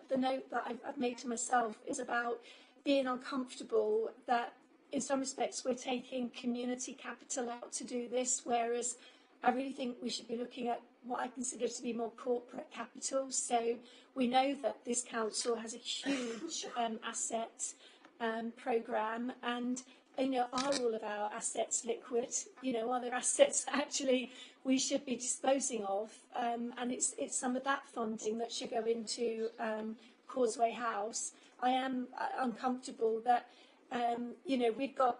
the note that I've made to myself is about being uncomfortable that in some respects we're taking community capital out to do this, whereas I really think we should be looking at what I consider to be more corporate capital. So we know that this council has a huge asset programme, and are all of our assets liquid? Are there assets that actually we should be disposing of? And it's some of that funding that should go into Causeway House. I am uncomfortable that we've got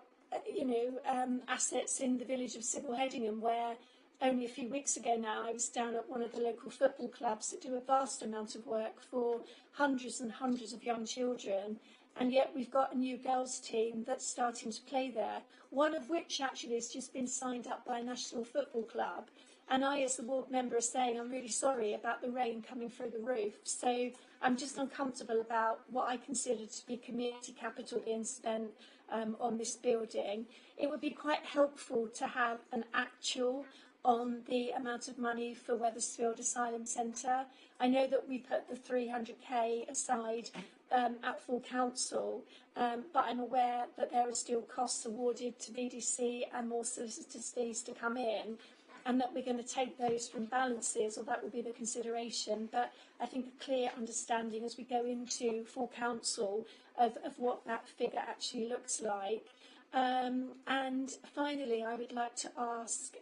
assets in the village of Sybil Headingham, where only a few weeks ago now I was down at one of the local football clubs that do a vast amount of work for hundreds and hundreds of young children, and yet we've got a new girls team that's starting to play there, one of which actually has just been signed up by a national football club. And I, as the ward member, is saying I'm really sorry about the rain coming through the roof. So I'm just uncomfortable about what I consider to be community capital being spent on this building. It would be quite helpful to have an actual on the amount of money for Wethersfield Asylum Centre. I know that we put the 300k aside at full council, but I'm aware that there are still costs awarded to BDC and more solicitors' fees to come in, and that we're going to take those from balances, or that will be the consideration. But I think a clear understanding as we go into full council of what that figure actually looks like. And finally, I would like to ask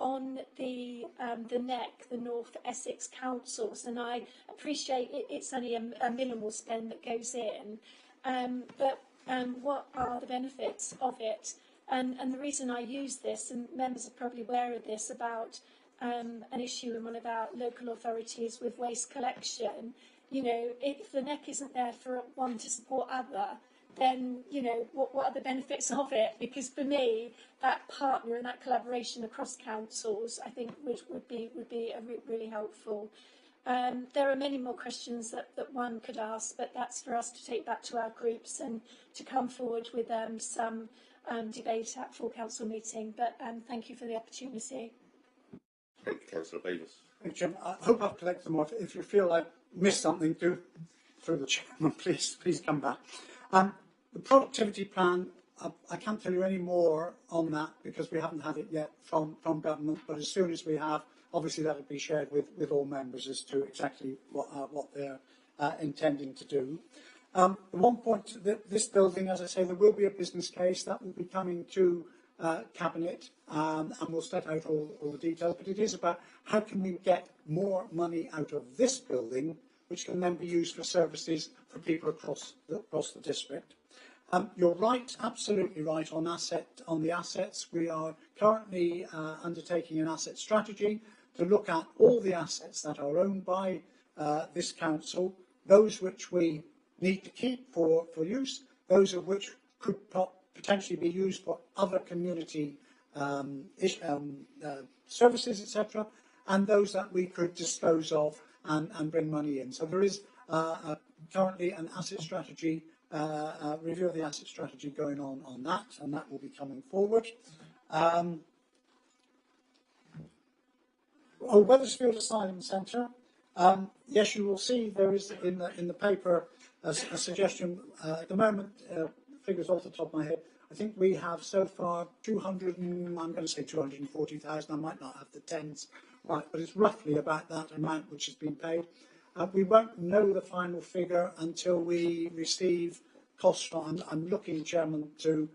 on the NEC, the North Essex Councils, and I appreciate it's only a minimal spend that goes in, but what are the benefits of it? And the reason I use this, and members are probably aware of this, about an issue in one of our local authorities with waste collection, if the NEC isn't there for one to support other, then, what are the benefits of it? Because for me, that partner and that collaboration across councils, I think would be really helpful. There are many more questions that one could ask, but that's for us to take back to our groups and to come forward with some debate at full council meeting. But thank you for the opportunity. Thank you, Councillor Bevis. Thank you, Jim. I hope I've collected them off. If you feel I missed something, do through the chairman, please come back. The productivity plan, I can't tell you any more on that because we haven't had it yet from government, but as soon as we have, obviously that will be shared with all members as to exactly what they're intending to do. One point, this building, as I say, there will be a business case that will be coming to Cabinet, and we'll set out all the details, but it is about how can we get more money out of this building, which can then be used for services for people across the district. You're right, absolutely right on the assets. We are currently undertaking an asset strategy to look at all the assets that are owned by this council, those which we need to keep for use, those of which could potentially be used for other community services, etc., and those that we could dispose of and bring money in. So there is currently an asset strategy, review of the asset strategy going on that, and that will be coming forward. Wethersfield Asylum Centre. Yes, you will see there is in the paper a suggestion. At the moment, figures off the top of my head, I think we have so far 200, I'm going to say 240,000, I might not have the tens right, but it's roughly about that amount which has been paid. We won't know the final figure until we receive costs from, I'm looking, Chairman, to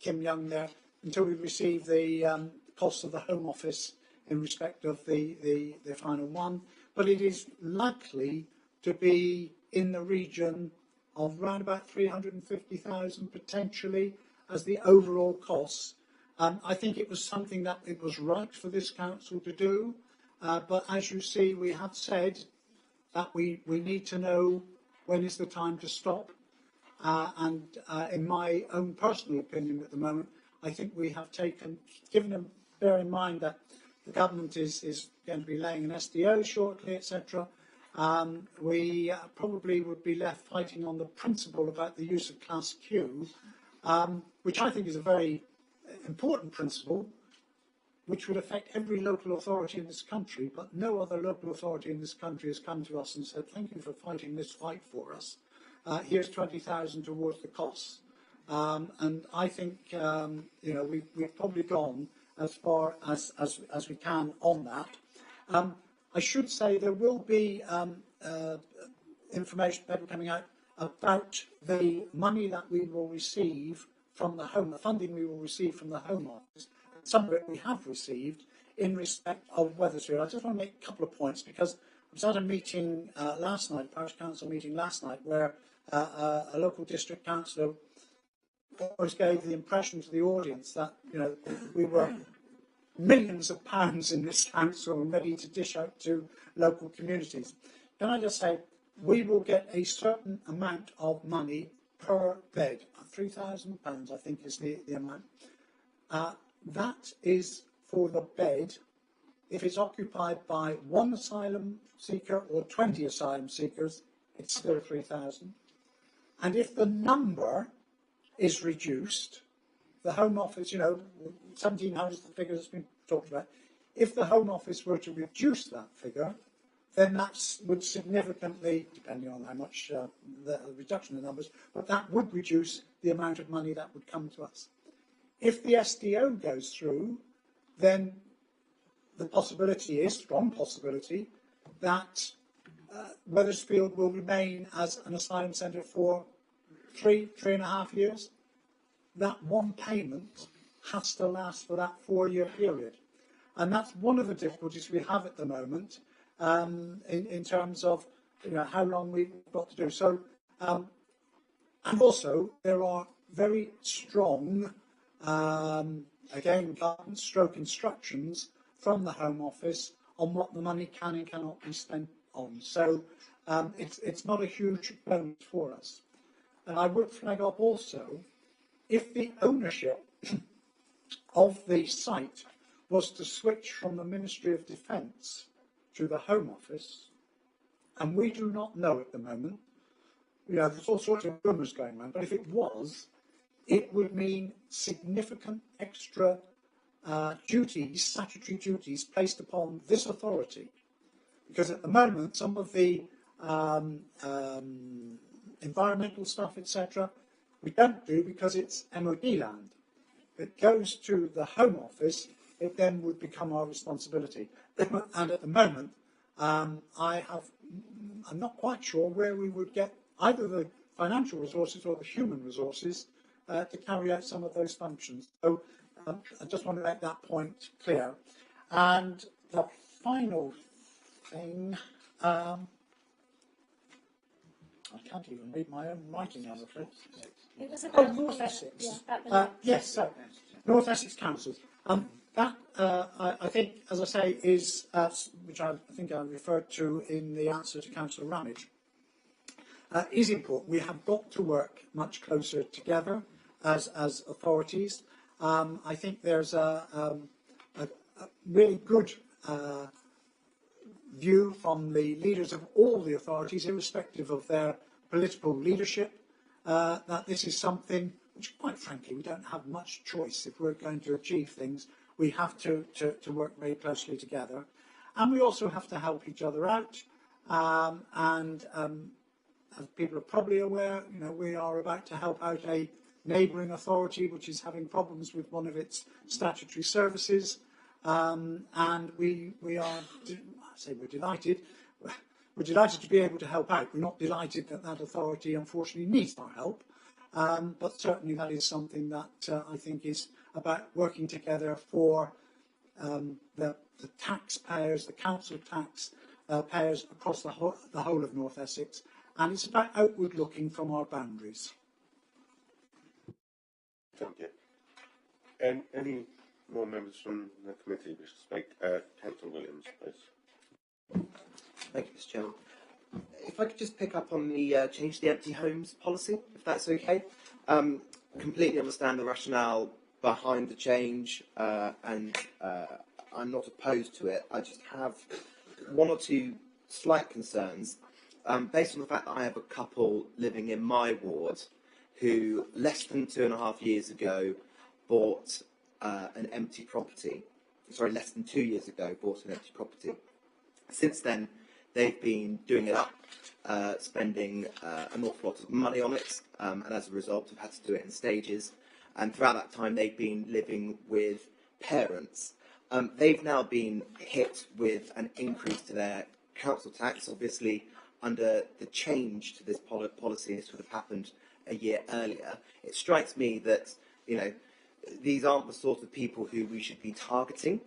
Kim Young there, until we receive the costs of the Home Office in respect of the final one. But it is likely to be in the region of around about 350,000 potentially as the overall costs. I think it was something that it was right for this council to do, but as you see, we have said that we need to know when is the time to stop. And in my own personal opinion at the moment, I think we have given them, bear in mind that the government is going to be laying an SDO shortly, etc. We probably would be left fighting on the principle about the use of Class Q, which I think is a very important principle, which would affect every local authority in this country, but no other local authority in this country has come to us and said, thank you for fighting this fight for us. Here's 20,000 towards the costs. And I think, we've probably gone as far as we can on that. I should say there will be information paper coming out about the money that we will receive from the funding we will receive from the Home Office. Some of it we have received in respect of Weathersfield. I just want to make a couple of points because I was at a meeting last night, parish council meeting last night, where a local district councillor almost gave the impression to the audience that, you know, we were millions of pounds in this council and ready to dish out to local communities. Can I just say, we will get a certain amount of money per bed. £3,000, I think, is the amount. That is for the bed. If it's occupied by one asylum seeker or 20 asylum seekers, it's still 3,000. And if the number is reduced, the Home Office, you know, 1,700 is the figure that's been talked about. If the Home Office were to reduce that figure, then that would significantly, depending on how much the reduction in numbers, but that would reduce the amount of money that would come to us. If the SDO goes through, then the possibility is, strong possibility, that Weathersfield will remain as an asylum centre for 3.5 years. That one payment has to last for that 4-year period. And that's one of the difficulties we have at the moment in terms of, you know, how long we've got to do. So, and also there are very strong, again, guidance stroke instructions from the Home Office on what the money can and cannot be spent on. So it's not a huge bonus for us. And I would flag up also, if the ownership of the site was to switch from the Ministry of Defence to the Home Office, and we do not know at the moment, you know, there's all sorts of rumours going around, but if it was, it would mean significant extra duties, statutory duties, placed upon this authority. Because at the moment, some of the environmental stuff, etc., we don't do because it's MOD land. If it goes to the Home Office, it then would become our responsibility. And at the moment, I'm not quite sure where we would get either the financial resources or the human resources to carry out some of those functions. So I just want to make that point clear. And the final thing, I can't even read my own writing, I'm afraid. It was about North Essex. yeah, Yes, so North Essex Council. That, I think, as I say, is, which I think I referred to in the answer to Councillor Ramage, is important. We have got to work much closer together as authorities. I think there's a really good view from the leaders of all the authorities, irrespective of their political leadership, that this is something which, quite frankly, we don't have much choice. If we're going to achieve things, we have to work very closely together. And we also have to help each other out. As people are probably aware, you know, we are about to help out a neighbouring authority which is having problems with one of its statutory services. And we are, I say we're delighted. We're delighted to be able to help out. We're not delighted that that authority, unfortunately, needs our help. But certainly that is something that I think is about working together for the taxpayers, the council tax payers across the whole of North Essex. And it's about outward looking from our boundaries. Thank you. And any more members from the committee wish to speak? Councillor Williams, please. Thank you, Mr. Chairman. If I could just pick up on the change the empty homes policy, if that's okay. Completely understand the rationale behind the change, and I'm not opposed to it. I just have one or two slight concerns, based on the fact that I have a couple living in my ward who, less than 2.5 years ago, bought an empty property. Sorry, less than 2 years ago, bought an empty property. Since then, they've been doing it up, spending an awful lot of money on it, and as a result have had to do it in stages. And throughout that time, they've been living with parents. They've now been hit with an increase to their council tax, obviously under the change to this policy. This would have happened a year earlier. It strikes me that, you know, these aren't the sort of people who we should be targeting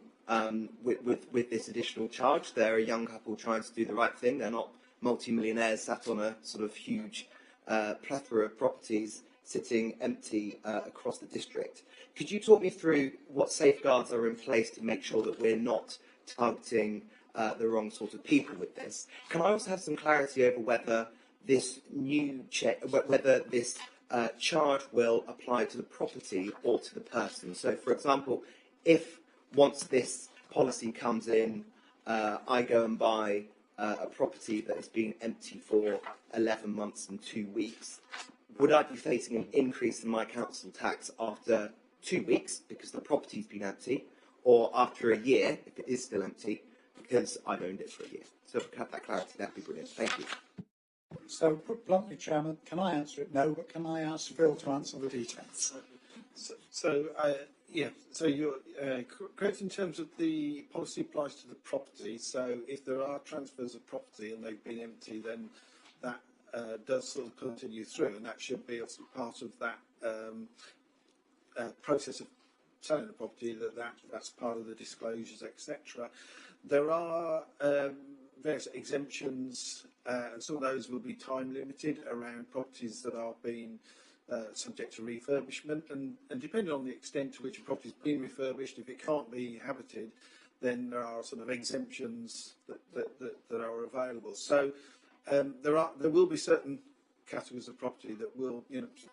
with this additional charge. They're a young couple trying to do the right thing. They're not multi-millionaires sat on a sort of huge plethora of properties sitting empty across the district. Could you talk me through what safeguards are in place to make sure that we're not targeting the wrong sort of people with this? Can I also have some clarity over whether this whether this charge will apply to the property or to the person? So, for example, if once this policy comes in, I go and buy a property that has been empty for 11 months and 2 weeks, would I be facing an increase in my council tax after 2 weeks because the property's been empty, or after a year if it is still empty because I've owned it for a year? So if we could have that clarity, that'd be brilliant. Thank you. So, put bluntly, Chairman, can I answer it? No, but can I ask Phil to answer the details? So you're correct in terms of the policy applies to the property. So if there are transfers of property and they've been empty, then that does sort of continue through, and that should be part of that process of selling the property. That's part of the disclosures, etc. There are various exemptions, and some of those will be time limited around properties that are being subject to refurbishment, and depending on the extent to which a property is being refurbished, if it can't be habited, then there are sort of exemptions that are available. So there will be certain categories of property that will,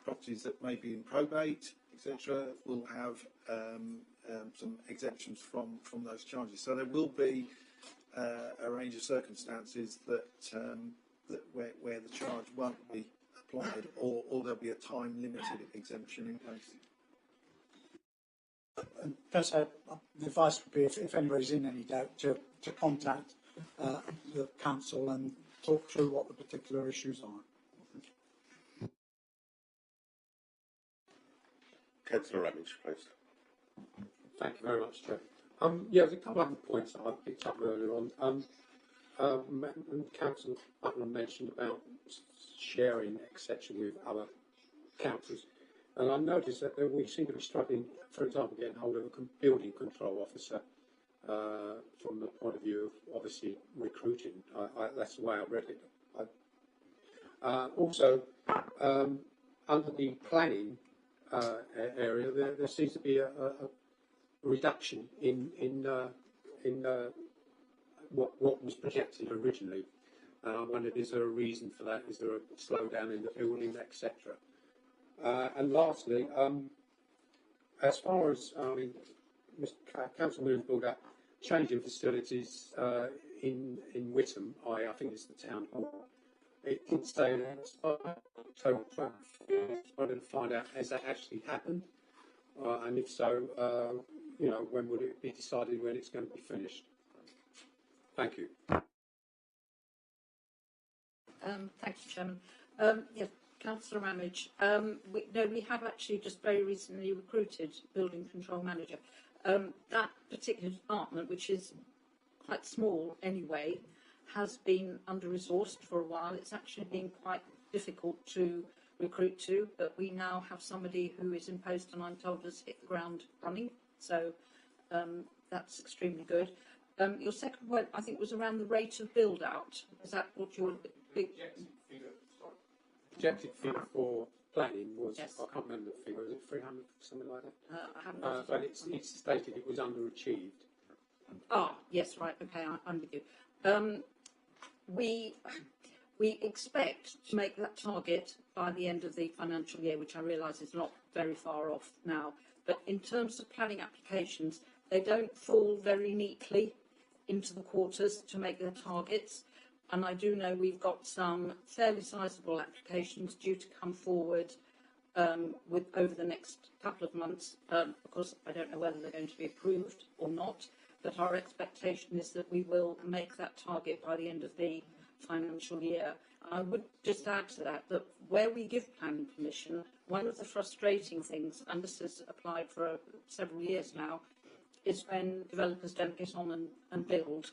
properties that may be in probate, etc., will have some exemptions from those charges. So there will be a range of circumstances that where the charge won't be applied, or there'll be a time-limited exemption in place. And just the advice would be, if anybody's in any doubt, to contact the council and talk through what the particular issues are. Councillor Ramage, please. Thank you very much, Chair. There's a couple of other points that I picked up earlier on. Councillor Butler mentioned about sharing, etc., with other councils, and I noticed that we seem to be struggling, for example, getting hold of a building control officer from the point of view of obviously recruiting. That's the way I read it. Also, under the planning area, there seems to be a reduction in what was projected originally. I wondered, is there a reason for that? Is there a slowdown in the building, etc.? And lastly, as far as Mr. Councilman brought up changing facilities in Witham, I think it's the town hall. It did say that, so I wanted to find out, has that actually happened? And if so, when would it be decided when it's going to be finished? Thank you. Thank you, Chairman. Yes, Councillor Ramage. We have actually just very recently recruited building control manager. That particular department, which is quite small anyway, has been under-resourced for a while. It's actually been quite difficult to recruit to, but we now have somebody who is in post, and I'm told has hit the ground running. So that's extremely good. Your second point, I think, was around the rate of build-out. Is that what your big... Projected figure for planning was, yes. I can't remember the figure, was it 300, something like that? I haven't. But it's stated it was underachieved. Yes, right, okay, I'm with you. We expect to make that target by the end of the financial year, which I realise is not very far off now. But in terms of planning applications, they don't fall very neatly into the quarters to make their targets. And I do know we've got some fairly sizable applications due to come forward over the next couple of months. Of course, I don't know whether they're going to be approved or not, but our expectation is that we will make that target by the end of the financial year. I would just add to that where we give planning permission, one of the frustrating things, and this has applied for several years now, is when developers don't get on and build.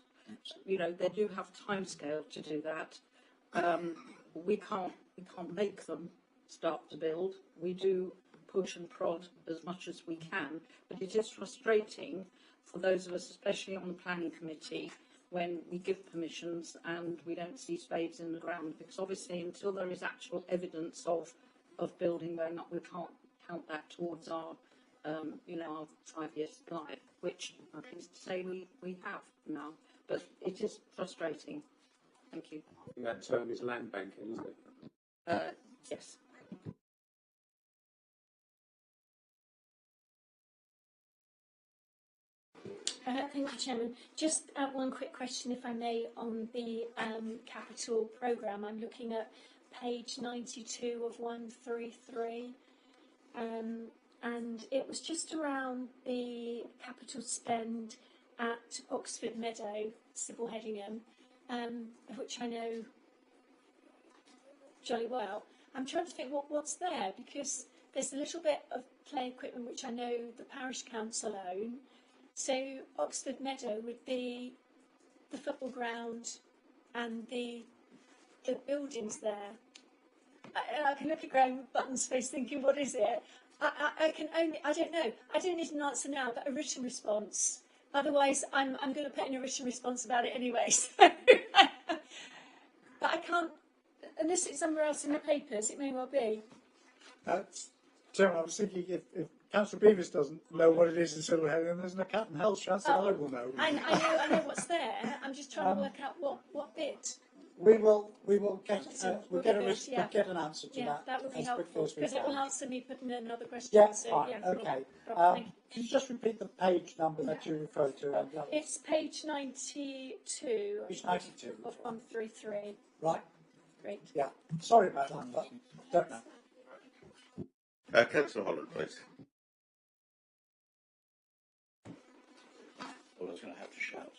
You know, they do have timescale to do that. We can't make them start to build. We do push and prod as much as we can, but it is frustrating for those of us, especially on the planning committee, when we give permissions and we don't see spades in the ground, because obviously until there is actual evidence of building going up, we can't count that towards our our 5-year supply, which I'm pleased to say we have now. But it is frustrating. Thank you. That term is land banking, isn't it? Yes. Thank you, Chairman. Just one quick question, if I may, on the capital programme. I'm looking at page 92 of 133, and it was just around the capital spend at Oxford Meadow, Sybil Hedingham, of which I know jolly well. I'm trying to think what's there, because there's a little bit of play equipment which I know the parish council own. So Oxford Meadow would be the football ground and the buildings there. I can look at Graham Button's face thinking, what is it? I don't know. I don't need an answer now, but a written response. Otherwise, I'm going to put in a written response about it anyway. So. But I can't, unless it's somewhere else in the papers, it may well be. Chairman, I was thinking if Councillor Beavis doesn't know what it is in Sybil Hedingham, there's no cat and hell's chance that I will know. I know what's there. I'm just trying to work out what bit. We will get We'll get an answer to that. That would be as helpful, quickly as we because it can. will answer me putting in another question. Yeah, so, fine. yeah, Okay. thank you. Can you just repeat the page number that you referred to? It's page 92. Page 92. Of 133. Right. Great. Yeah. Sorry about that, but don't know. Councillor Holland, please. Well, I was going to have to shout.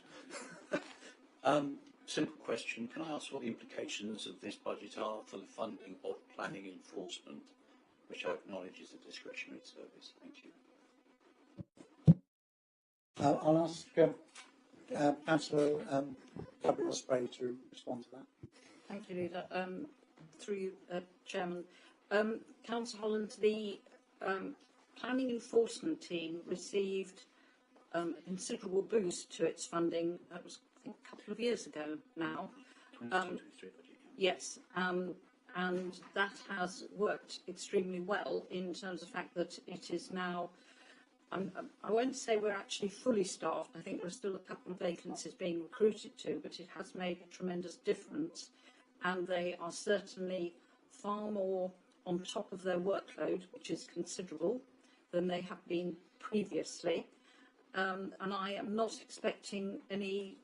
Simple question. Can I ask what the implications of this budget are for the funding of planning enforcement, which I acknowledge is a discretionary service? Thank you. I'll ask Councillor Gabriel Spray to respond to that. Thank you, Leader. Through you, Chairman. Councillor Holland, the planning enforcement team received a considerable boost to its funding. That was, I think, a couple of years ago now. Yes, and that has worked extremely well in terms of the fact that it is now, I won't say we're actually fully staffed. I think there are still a couple of vacancies being recruited to, but it has made a tremendous difference, and they are certainly far more on top of their workload, which is considerable, than they have been previously. And I am not expecting any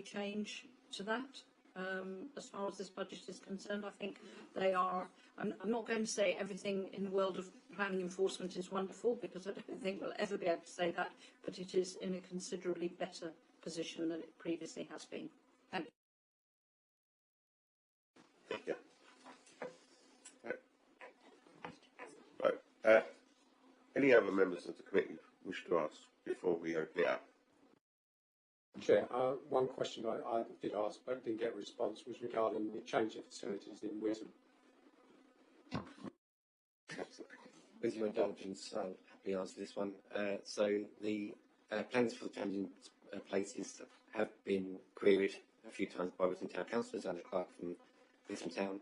change to that as far as this budget is concerned. I think they are. I'm not going to say everything in the world of planning enforcement is wonderful, because I don't think we'll ever be able to say that, but it is in a considerably better position than it previously has been. Thank you. Thank you. Right. Any other members of the committee wish to ask before we open it up? Chair, one question I did ask but didn't get a response was regarding the change of facilities in Wisdom. With your indulgence, I'll happily answer this one. So the plans for the changing places have been queried a few times by Wisdom Town councillors and a clerk from Wisdom Town.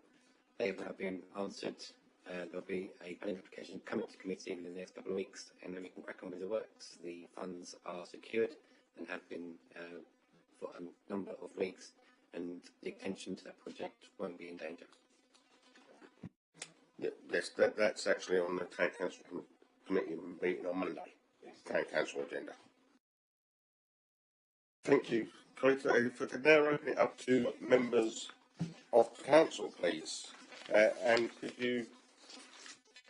They have now been answered. There'll be a planning application coming to committee in the next couple of weeks, and then we can crack on with the works. The funds are secured and have been for a number of weeks, and the attention to that project won't be in danger. Yes, that's actually on the Town Council Committee meeting on Monday. Town Council agenda. Thank you. Colleagues, if I could now open it up to members of the council, please. And could you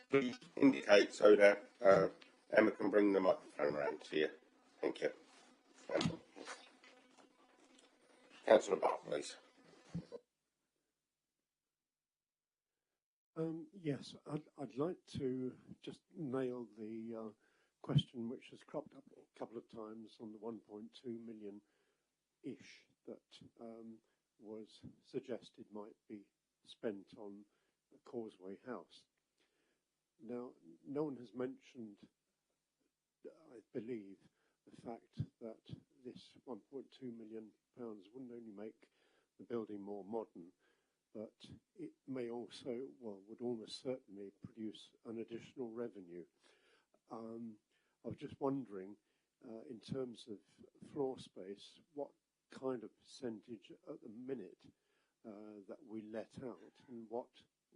please indicate so that Emma can bring the microphone around to you. Thank you. Councillor Bart, please. Yes, I'd like to just nail the question which has cropped up a couple of times on the 1.2 million-ish that was suggested might be spent on Causeway House. Now, no one has mentioned, I believe, the fact that this £1.2 million wouldn't only make the building more modern, but it may also, well, would almost certainly produce an additional revenue. I was just wondering, in terms of floor space, what kind of percentage at the minute that we let out and what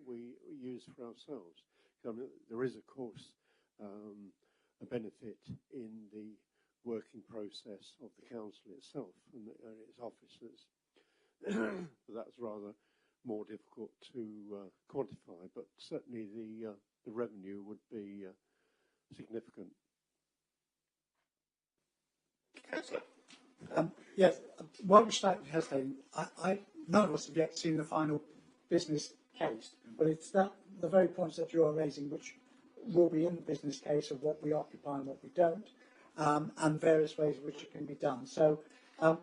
we use for ourselves. I mean, there is, of course, a benefit in the working process of the council itself and its officers. But that's rather more difficult to quantify, but certainly the revenue would be significant. Yes, while we're slightly hesitating, none of us have yet seen the final business case, but it's the very points that you are raising which will be in the business case of what we occupy and what we don't, and various ways in which it can be done. So the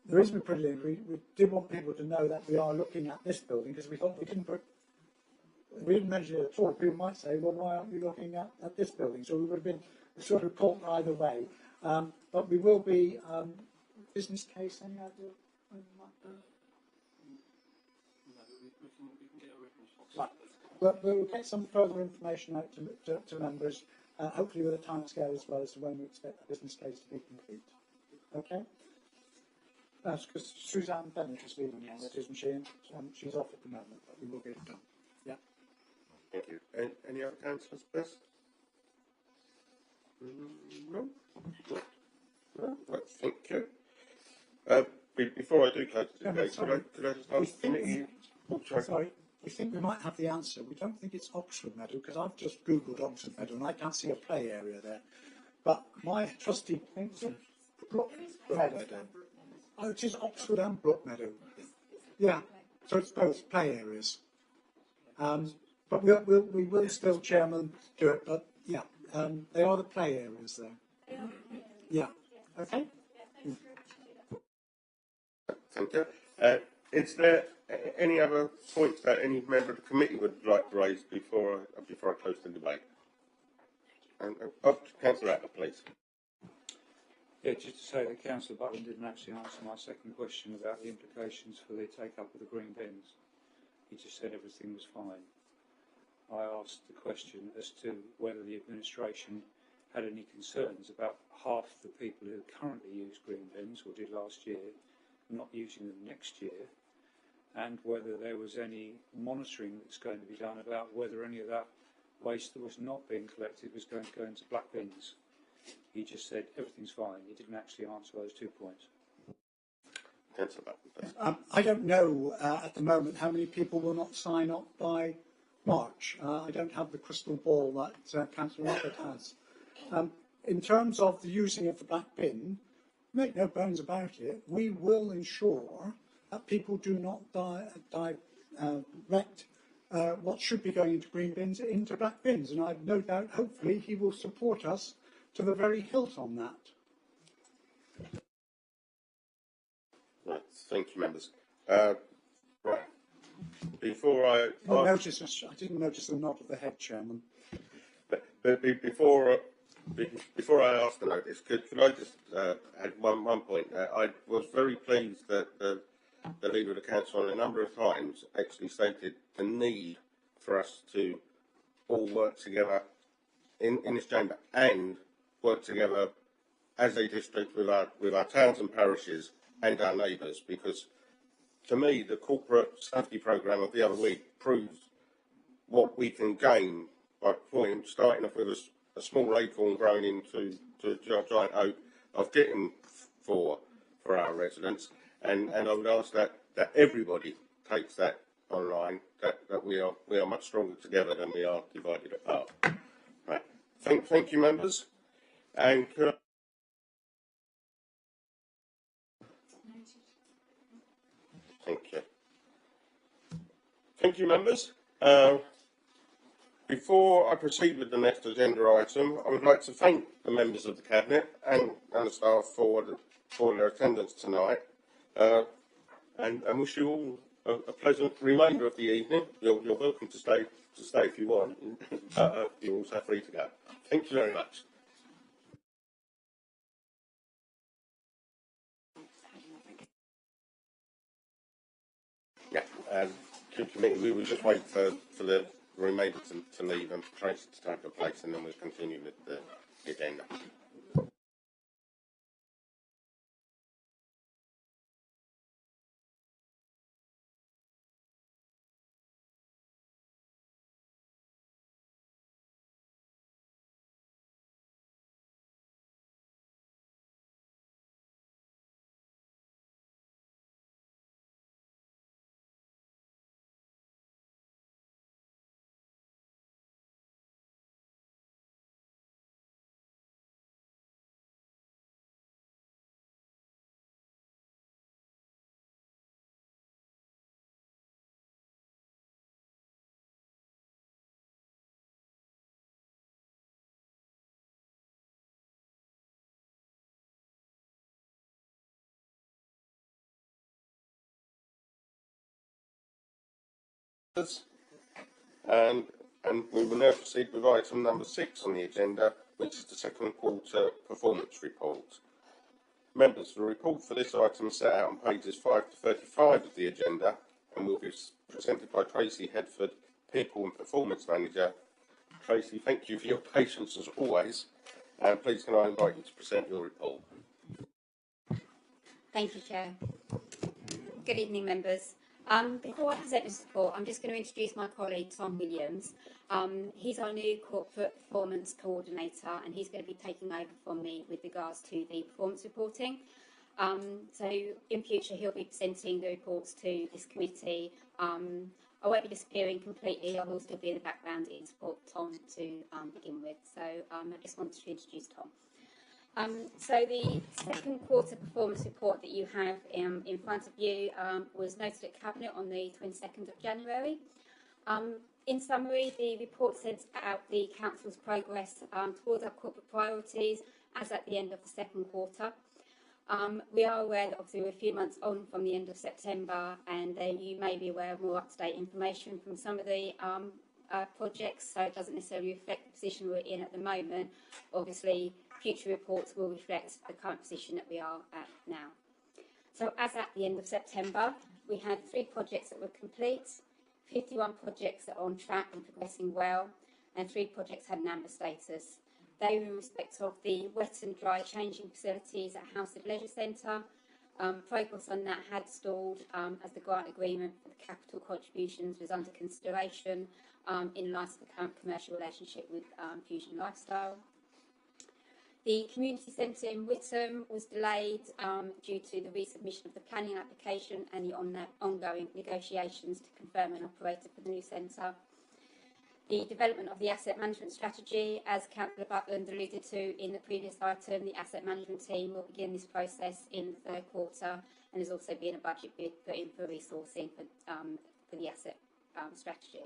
reason we put it in, we did want people to know that we are looking at this building, because we thought we didn't mention it at all. People might say, well, why aren't we looking at this building? So we would have been sort of caught either way. But we will be, business case, any idea when we might do? Right. We'll get some further information out to members, hopefully with a timescale as well as to when we expect the business case to be complete. Okay? Because Suzanne Bennett is leaving now, isn't she? And she's off at the moment, but we will get it done. Yeah. Thank you. Any other councillors, best? No? No? Well, thank you. Before I do close the debate, could I just ask the committee? Sorry, we think we might have the answer. We don't think it's Oxford Meadow, because I've just Googled Oxford Meadow and I can't see a play area there. But my trusty thinks it's Brook Meadow. Oh, it is Oxford and Brook Meadow. Yeah, so it's both play areas. But we will still, Chairman, do it. But yeah, they are the play areas there. Yeah. Okay. Thank you. Is there any other points that any member of the committee would like to raise before I close the debate? Councillor Acker, please. Yeah, just to say that Councillor Butland didn't actually answer my second question about the implications for the take-up of the green bins. He just said everything was fine. I asked the question as to whether the administration had any concerns about half the people who currently use green bins, or did last year, not using them next year, and whether there was any monitoring that's going to be done about whether any of that waste that was not being collected was going to go into black bins. He just said everything's fine. He didn't actually answer those 2 points. I don't know at the moment how many people will not sign up by March. I don't have the crystal ball that Councillor Roberts has. In terms of the using of the black bin, make no bones about it, we will ensure that people do not direct what should be going into green bins into black bins. And I've no doubt, hopefully, he will support us to the very hilt on that. Right, thank you, members. Right. Before I didn't notice the nod of the head, Chairman. But before I ask the notice, could I just add one point? I was very pleased that the Leader of the Council on a number of times actually stated the need for us to all work together in this chamber and work together as a district with our towns and parishes and our neighbours, because to me the corporate safety programme of the other week proves what we can gain by starting off with a small acorn growing into a giant oak of getting for our residents, and I would ask that everybody takes that online, that we are much stronger together than we are divided apart. Right. Thank you, members. And thank you, members. Before I proceed with the next agenda item, I would like to thank the members of the Cabinet and the staff for their attendance tonight, and wish you all a pleasant remainder of the evening. You're welcome to stay if you want. You're also free to go. Thank you very much. Yeah, committee, we will just wait for the remainder to leave and Tracy to take her place, and then we'll continue with the agenda. And we will now proceed with item number 6 on the agenda, which is the second quarter performance report. Members, the report for this item is set out on pages 5 to 35 of the agenda and will be presented by Tracy Headford, People and Performance Manager. Tracy, thank you for your patience as always, and please can I invite you to present your report. Thank you, Chair. Good evening, members. Before I present this report, I'm just going to introduce my colleague, Tom Williams. He's our new Corporate Performance Coordinator, and he's going to be taking over from me with regards to the performance reporting. So in future, he'll be presenting the reports to this committee. I won't be disappearing completely. I will still be in the background in support of Tom to begin with. So I just wanted to introduce Tom. So the second quarter performance report that you have in front of you was noted at Cabinet on the 22nd of January. In summary, the report sets out the Council's progress towards our corporate priorities as at the end of the second quarter. We are aware that obviously we're a few months on from the end of September, and you may be aware of more up-to-date information from some of the projects, so it doesn't necessarily reflect the position we're in at the moment. Obviously, future reports will reflect the current position that we are at now. So as at the end of September, we had 3 projects that were complete, 51 projects that are on track and progressing well, and 3 projects had an amber status. They were in respect of the wet and dry changing facilities at Houseford Leisure Centre. Progress on that had stalled as the grant agreement for the capital contributions was under consideration in light of the current commercial relationship with Fusion Lifestyle. The community centre in Witham was delayed due to the resubmission of the planning application and the ongoing negotiations to confirm an operator for the new centre. The development of the asset management strategy, as Councillor Butland alluded to in the previous item, the asset management team will begin this process in the third quarter, and there's also been a budget bid put in for resourcing for the asset strategy.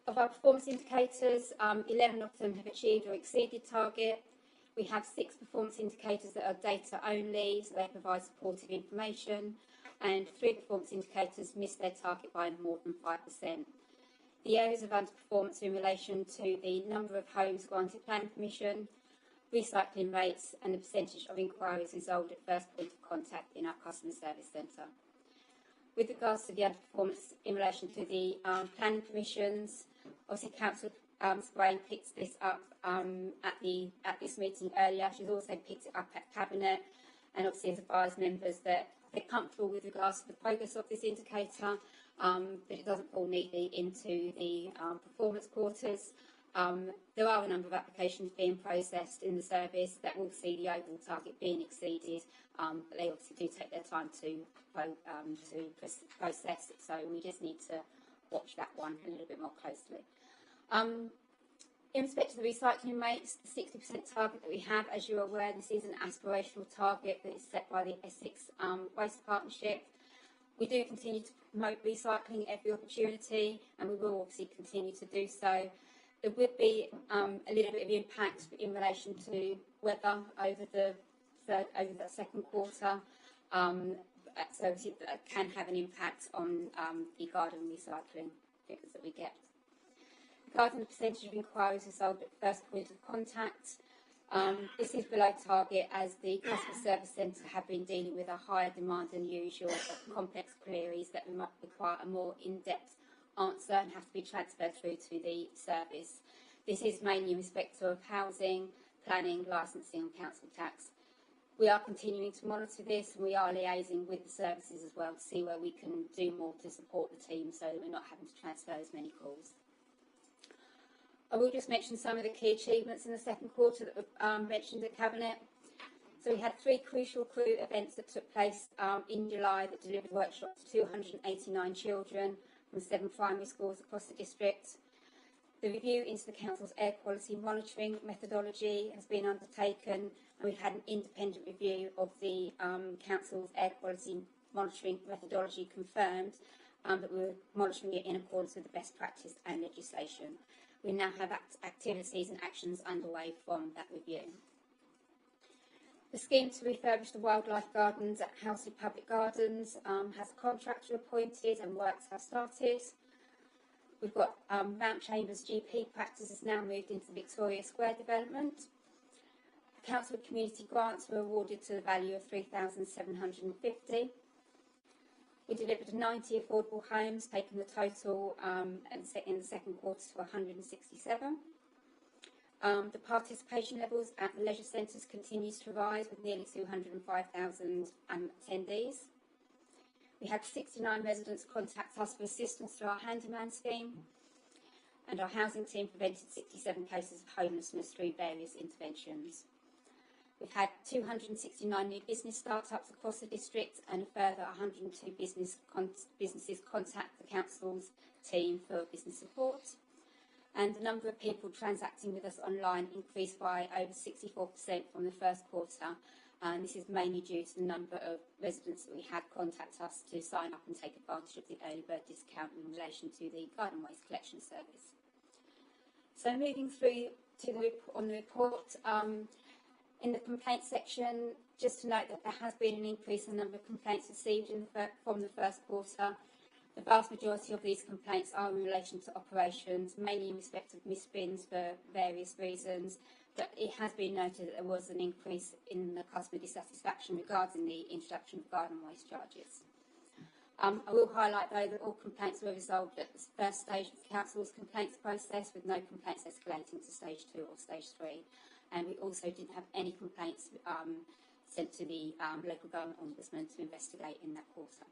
Of our performance indicators, 11 of them have achieved or exceeded target. We have 6 performance indicators that are data only, so they provide supportive information, and 3 performance indicators missed their target by more than 5%. The areas of underperformance are in relation to the number of homes granted planning permission, recycling rates, and the percentage of inquiries resolved at first point of contact in our customer service centre. With regards to the underperformance in relation to the planning permissions, obviously Councillor Sprain picked this up at this meeting earlier. She's also picked it up at Cabinet, and obviously has advised members that they're comfortable with regards to the progress of this indicator, that it doesn't fall neatly into the performance quarters. There are a number of applications being processed in the service that will see the overall target being exceeded, but they obviously do take their time to process it, so we just need to watch that one a little bit more closely. In respect to the recycling rates, the 60% target that we have, as you're aware, this is an aspirational target that is set by the Essex Waste Partnership. We do continue to promote recycling every opportunity, and we will obviously continue to do so. There would be a little bit of impact in relation to weather over the second quarter, so obviously that can have an impact on the garden recycling figures that we get. Regarding the percentage of inquiries resolved at first point of contact, this is below target as the customer service centre have been dealing with a higher demand than usual of complex queries that might require a more in-depth answer and have to be transferred through to the service. This is mainly in respect of housing, planning, licensing and council tax. We are continuing to monitor this, and we are liaising with the services as well to see where we can do more to support the team so that we're not having to transfer as many calls. I will just mention some of the key achievements in the second quarter that were mentioned at Cabinet. So we had 3 crucial crew events that took place in July that delivered workshops to 289 children from 7 primary schools across the district. The review into the Council's air quality monitoring methodology has been undertaken, and we've had an independent review of the Council's air quality monitoring methodology confirmed that we were monitoring it in accordance with the best practice and legislation. We now have activities and actions underway from that review. The scheme to refurbish the wildlife gardens at Housley Public Gardens has a contractor appointed and works have started. We've got Mount Chambers GP practice has now moved into Victoria Square development. Council community grants were awarded to the value of $3,750. We delivered 90 affordable homes, taking the total in the second quarter to 167. The participation levels at the leisure centres continues to rise with nearly 205,000 attendees. We had 69 residents contact us for assistance through our handyman scheme, and our housing team prevented 67 cases of homelessness through various interventions. We've had 269 new business startups across the district, and a further 102 businesses contact the Council's team for business support. And the number of people transacting with us online increased by over 64% from the first quarter. And this is mainly due to the number of residents that we had contact us to sign up and take advantage of the early bird discount in relation to the garden waste collection service. So moving through to the report, in the complaints section, just to note that there has been an increase in the number of complaints received from the first quarter. The vast majority of these complaints are in relation to operations, mainly in respect of missed bins for various reasons, but it has been noted that there was an increase in the customer dissatisfaction regarding the introduction of garden waste charges. I will highlight, though, that all complaints were resolved at the first stage of the Council's complaints process, with no complaints escalating to stage 2 or stage 3. And we also didn't have any complaints sent to the local government ombudsman to investigate in that quarter.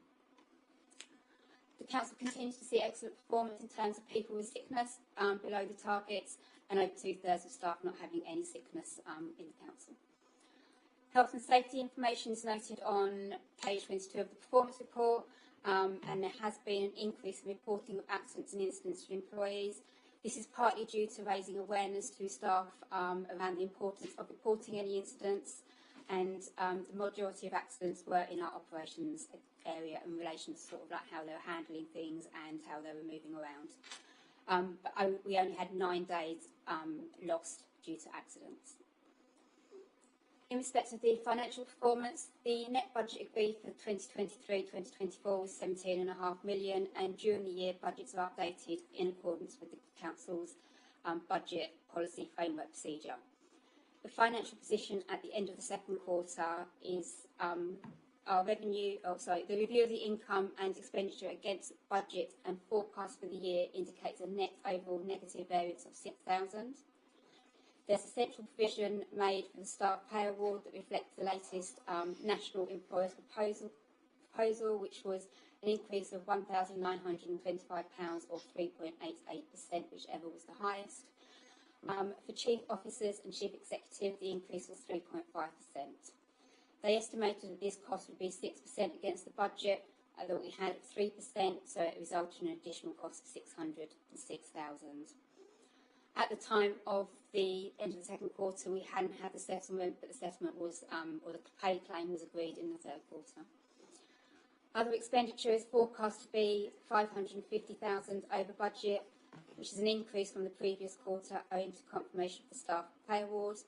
The Council continues to see excellent performance in terms of people with sickness below the targets, and over 2/3 of staff not having any sickness in the Council. Health and safety information is noted on page 22 of the performance report, and there has been an increase in reporting of accidents and incidents to employees. This is partly due to raising awareness to staff around the importance of reporting any incidents, and the majority of accidents were in our operations area in relation to sort of like how they were handling things and how they were moving around. But we only had 9 days lost due to accidents. In respect of the financial performance, the net budget agreed for 2023-2024 was £17.5 million, and during the year budgets are updated in accordance with the Council's budget policy framework procedure. The financial position at the end of the second quarter is the review of the income and expenditure against budget and forecast for the year indicates a net overall negative variance of 6,000. There's a central provision made for the staff pay award that reflects the latest national employers proposal, which was an increase of £1,925 or 3.88%, whichever was the highest. For chief officers and chief executive, the increase was 3.5%. They estimated that this cost would be 6% against the budget that we had at 3%, so it resulted in an additional cost of £606,000. At the time of the end of the second quarter, we hadn't had the settlement, but the settlement was, or the pay claim was agreed in the third quarter. Other expenditure is forecast to be 550,000 over budget, which is an increase from the previous quarter owing to confirmation for staff pay awards,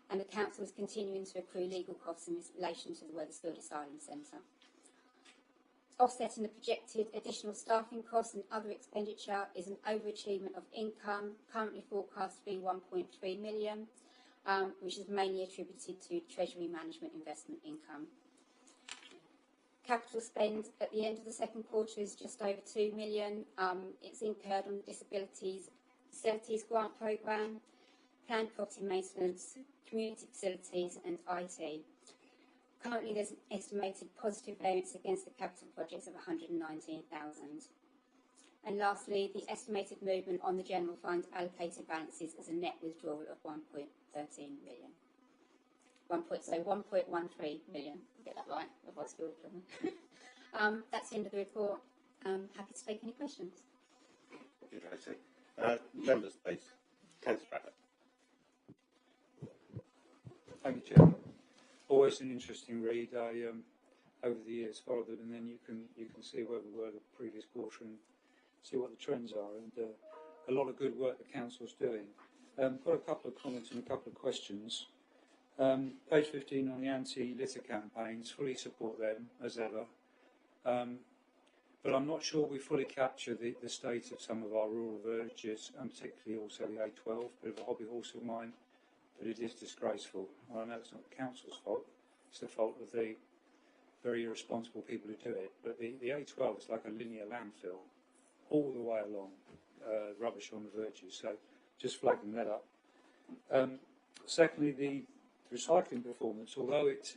and the council is continuing to accrue legal costs in relation to the Wethersfield Asylum Centre. Offsetting the projected additional staffing costs and other expenditure is an overachievement of income, currently forecast to be 1.3 million, which is mainly attributed to Treasury Management investment income. Capital spend at the end of the second quarter is just over 2 million. It's incurred on the Disabilities Facilities Grant Programme, planned property maintenance, community facilities and IT. Currently there's an estimated positive variance against the capital projects of 119,000. And lastly, the estimated movement on the general fund allocated balances is a net withdrawal of 1.13 million. 1.13 million. Get that right? That's the end of the report. Happy to take any questions. Members, please. Councillor Bradley. Thank you, Chair. Always an interesting read. I over the years followed them, and then you can see where we were the previous quarter and see what the trends are. And a lot of good work the council's doing. Got a couple of comments and a couple of questions. Page 15 on the anti-litter campaigns, fully support them as ever. But I'm not sure we fully capture the state of some of our rural villages, and particularly also the A12, bit of a hobby horse of mine, but it is disgraceful. I know it's not the council's fault, it's the fault of the very irresponsible people who do it, but the A12 is like a linear landfill all the way along, rubbish on the verges, so just flagging that up. Secondly, the recycling performance, although it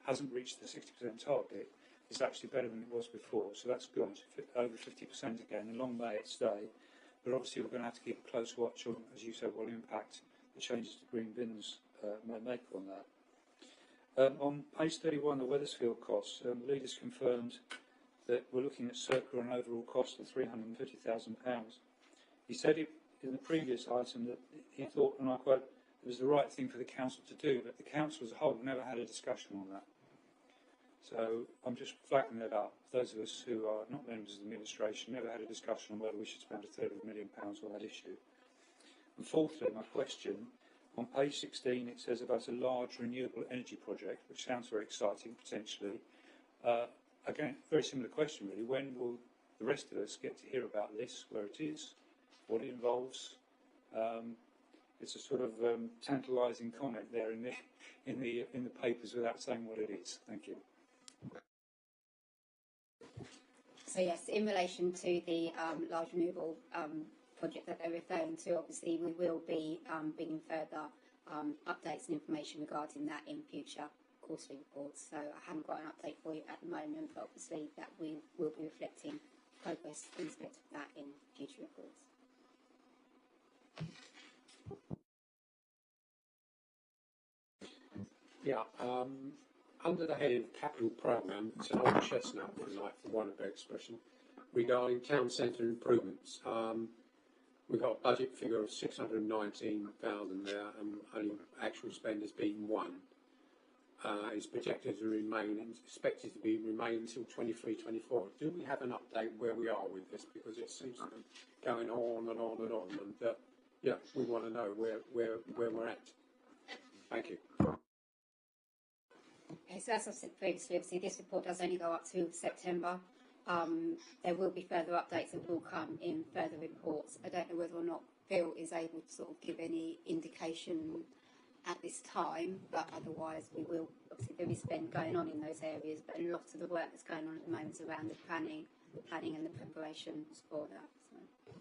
hasn't reached the 60% target, is actually better than it was before, so that's good, over 50% again, and long may it stay. But obviously we're going to have to keep a close watch on, as you said, what impact the changes to green bins may make on that. On page 31, the Wethersfield costs, the leaders confirmed that we're looking at circa an overall cost of £350,000. He said in the previous item that he thought, and I quote, it was the right thing for the council to do, but the council as a whole never had a discussion on that. So I'm just flagging that up. Those of us who are not members of the administration never had a discussion on whether we should spend £1/3 of £1 million on that issue. And fourthly, my question, on page 16 it says about a large renewable energy project, which sounds very exciting potentially. Again, very similar question really. When will the rest of us get to hear about this, where it is, what it involves? It's a sort of tantalising comment there in the papers without saying what it is. Thank you. So yes, in relation to the large renewable project that they're referring to, obviously we will be bringing further updates and information regarding that in future quarterly reports. So I haven't got an update for you at the moment, but obviously that we will be reflecting progress in respect of that in future reports. Yeah, under the heading Capital Programme, it's an old chestnut, if you like, for want of an expression, regarding town centre improvements. We've got a budget figure of 619,000 there, and only actual spend has been 1. It's projected to remain, expected to be remain until 23-24. Do we have an update where we are with this? Because it seems to be going on and on and on, and yeah, we want to know where we're at. Thank you. Okay, so as I've said previously, obviously this report does only go up to September. There will be further updates that will come in further reports. I don't know whether or not Phil is able to sort of give any indication at this time, but otherwise we will, obviously there is spend going on in those areas, but a lot of the work that's going on at the moment is around the planning and the preparations for that. So.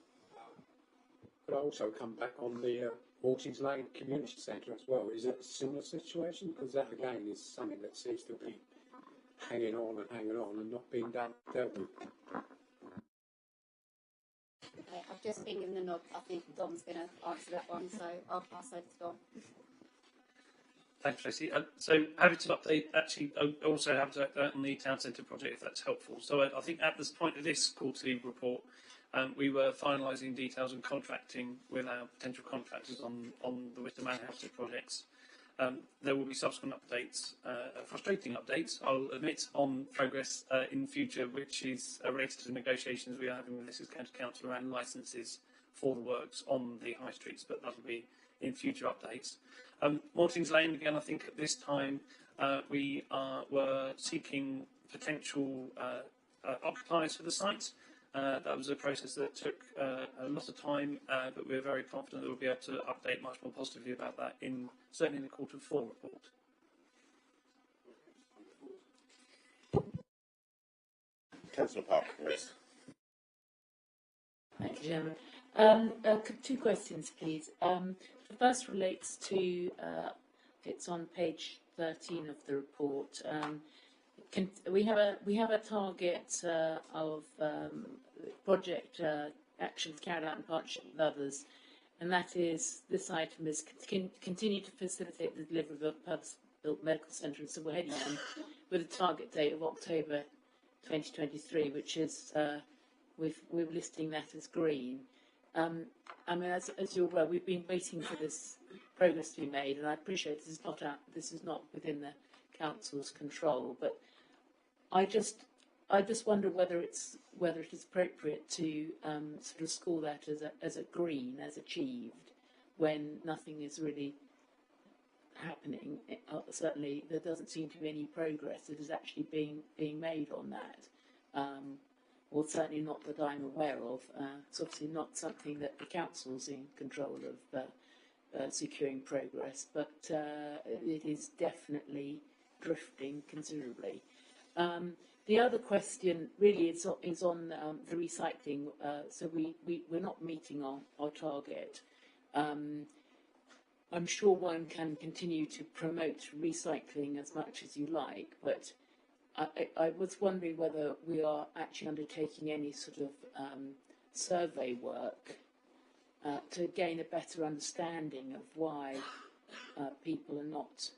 Could I also come back on the Waltings Lane Community Centre as well? Is it a similar situation? Because that again is something that seems to be hanging on and not being dealt with. Okay, I've just been given the nod. I think Dom's going to answer that one, so I'll pass over to Dom. Thanks, Tracy. So happy to update, actually, also happy to update on the town centre project, if that's helpful. So I think at this point of this quarterly report, we were finalising details and contracting with our potential contractors on the Worcester Manchester projects. There will be subsequent updates, frustrating updates, I'll admit, on progress in future, which is related to the negotiations we are having with Essex County Council around licences for the works on the high streets, but that will be in future updates. Mortings Lane, again, I think at this time were seeking potential occupiers for the site. That was a process that took a lot of time, but we're very confident that we'll be able to update much more positively about that certainly in the Q4 report. Councillor Parker, please. Thank you, Chairman. Two questions, please. The first relates to, it's on page 13 of the report. We have a target of project actions carried out in partnership with others, and that is, this item is continue to facilitate the delivery of a purpose-built medical centre in Civil Headingham with a target date of October 2023, which is we're listing that as green. I mean, as you're aware, we've been waiting for this progress to be made, and I appreciate this is not within the council's control, but I just wonder whether it is appropriate to sort of score that as a green, as achieved, when nothing is really happening. Certainly, there doesn't seem to be any progress that is actually being made on that, or certainly not that I'm aware of. It's obviously not something that the council's in control of securing progress, but it is definitely drifting considerably. The other question really is on the recycling. So we're not meeting our target. I'm sure one can continue to promote recycling as much as you like, but I was wondering whether we are actually undertaking any sort of survey work to gain a better understanding of why people are not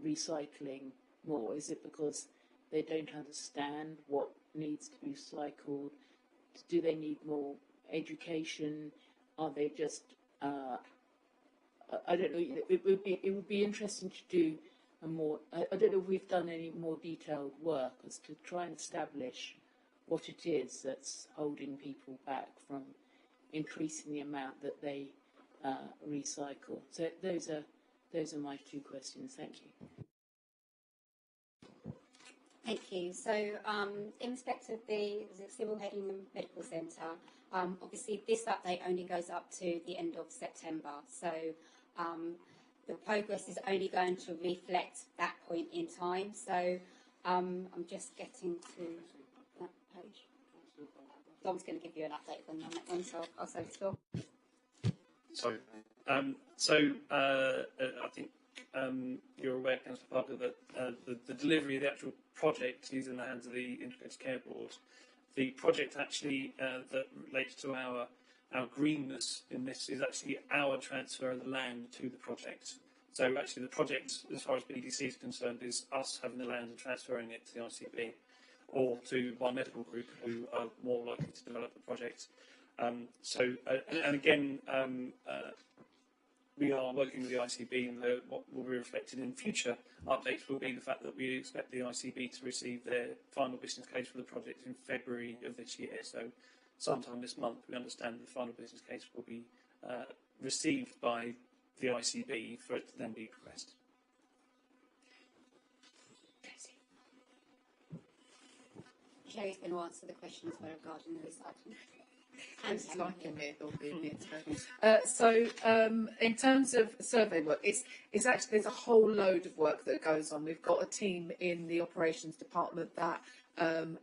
recycling more. Is it because they don't understand what needs to be recycled? Do they need more education? Are they just I don't know. It would be interesting to do a more. I don't know if we've done any more detailed work as to try and establish what it is that's holding people back from increasing the amount that they recycle. So those are my two questions. Thank you. Thank you. So, in respect of the Civil Headingham Medical Centre, obviously this update only goes up to the end of September. So, the progress is only going to reflect that point in time. So, I'm just getting to that page. Dom's going to give you an update on that one, so I'll say it still. Sorry. I think you're aware, Councillor Parker, that the delivery of the actual project is in the hands of the Integrated Care Board. The project actually that relates to our greenness in this is actually our transfer of the land to the project. So actually the project, as far as BDC is concerned, is us having the land and transferring it to the ICB or to one medical group who are more likely to develop the project. And again, we are working with the ICB, and what will be reflected in future updates will be the fact that we expect the ICB to receive their final business case for the project in February of this year. So sometime this month, we understand the final business case will be received by the ICB for it to then be progressed. Kerry's going to answer the question as well regarding the recycling. It's like in it, or being in terms of survey work, it's actually, there's a whole load of work that goes on. We've got a team in the operations department that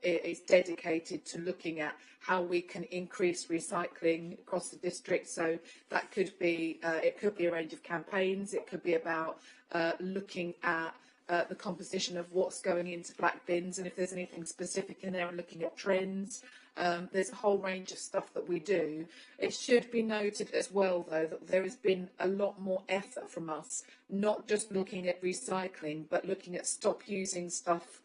is dedicated to looking at how we can increase recycling across the district. So that could be it could be a range of campaigns. It could be about looking at the composition of what's going into black bins, and if there's anything specific in there, and looking at trends. There's a whole range of stuff that we do. It should be noted as well, though, that there has been a lot more effort from us, not just looking at recycling, but looking at stop using stuff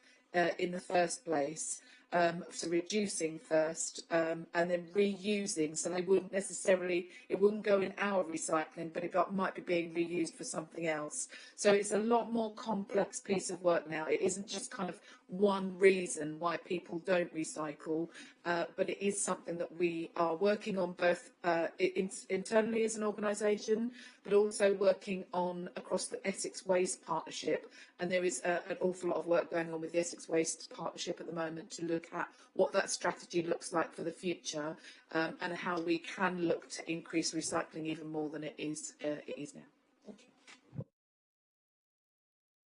in the first place. So reducing first, and then reusing, so they wouldn't necessarily, it wouldn't go in our recycling, but it might be being reused for something else. So it's a lot more complex piece of work now. It isn't just kind of one reason why people don't recycle, but it is something that we are working on both internally as an organisation, but also working on across the Essex Waste Partnership. And there is an awful lot of work going on with the Essex Waste Partnership at the moment to look at what that strategy looks like for the future, and how we can look to increase recycling even more than it is now.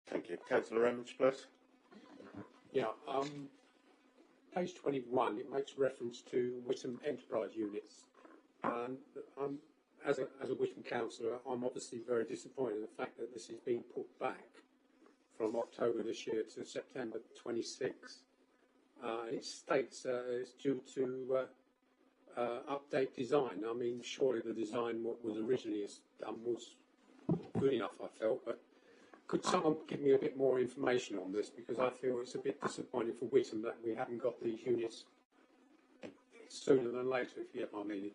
Thank you. Councillor Emmons, please. Yeah, page 21, it makes reference to Witham Enterprise Units. And as a Witham councillor, I'm obviously very disappointed in the fact that this is being put back from October this year to September 26. It states it's due to update design. I mean, surely the design what was originally done was good enough, I felt, but could someone give me a bit more information on this, because I feel it's a bit disappointing for Witham that we haven't got these units sooner than later, if you get my meaning.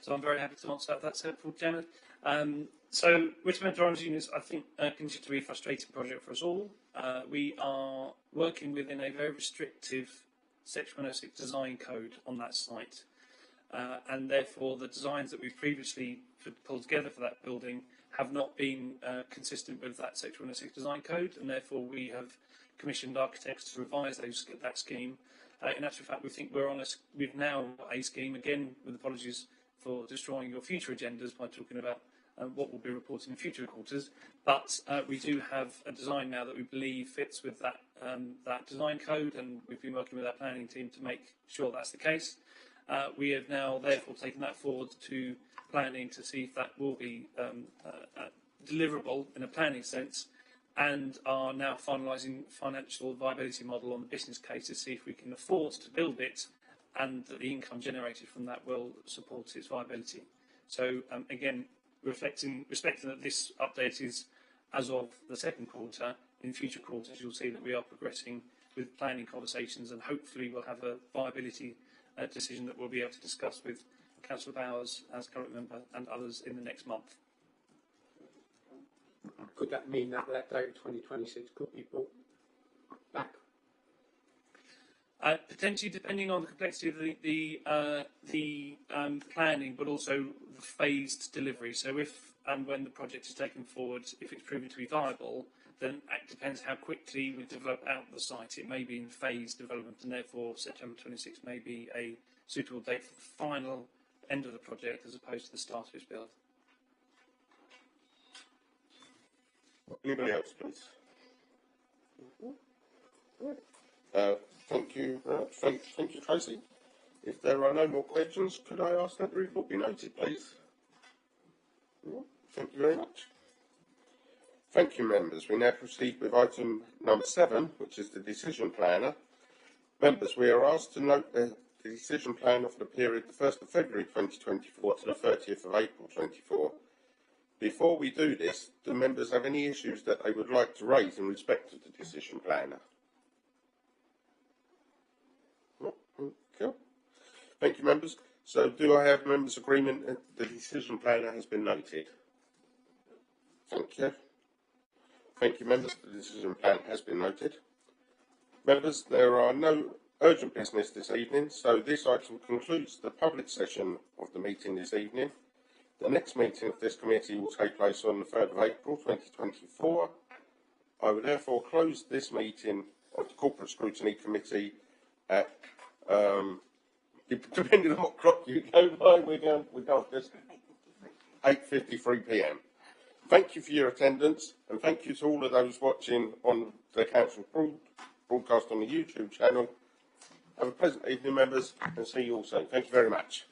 So I'm very happy to answer that. That's helpful, Chairman. So Witham Enterprise Units, I think, continues to be a frustrating project for us all. We are working within a very restrictive Section 106 design code on that site, and therefore the designs that we've previously pulled together for that building have not been consistent with that Section 106 design code, and therefore we have commissioned architects to revise that scheme. In actual fact, we think we've now got a scheme, again, with apologies for destroying your future agendas by talking about what we'll be reporting in future quarters, but we do have a design now that we believe fits with that design code, and we've been working with our planning team to make sure that's the case. We have now therefore taken that forward to planning to see if that will be deliverable in a planning sense, and are now finalising financial viability model on the business case to see if we can afford to build it and that the income generated from that will support its viability. So again, respecting that this update is as of the second quarter, in future quarters you'll see that we are progressing with planning conversations, and hopefully we'll have a viability decision that we'll be able to discuss with Councillor Bowers as current member and others in the next month. Could that mean that that date of 2026 could be brought back? Potentially, depending on the complexity of the planning, but also the phased delivery. So if and when the project is taken forward, if it's proven to be viable, then it depends how quickly we develop out the site. It may be in phased development, and therefore September 26 may be a suitable date for the final end of the project as opposed to the start of its build. Anybody else, please? Thank you very much. Thank you, Tracy. If there are no more questions, could I ask that the report be noted, please? Thank you very much. Thank you, members. We now proceed with item number 7, which is the decision planner. Members, we are asked to note the decision planner for the period the 1st of February 2024 to the 30th of April 2024. Before we do this, do members have any issues that they would like to raise in respect of the decision planner? Okay. Thank you, members. So do I have members' agreement that the decision planner has been noted? Thank you. Thank you, members. The decision plan has been noted. Members, there are no urgent business this evening, so this item concludes the public session of the meeting this evening. The next meeting of this committee will take place on the 3rd of April 2024. I will therefore close this meeting of the Corporate Scrutiny Committee at, depending on what clock you go by, we're going just 8:53 p.m. Thank you for your attendance, and thank you to all of those watching on the Council broadcast on the YouTube channel. Have a pleasant evening, members, and see you all soon. Thank you very much.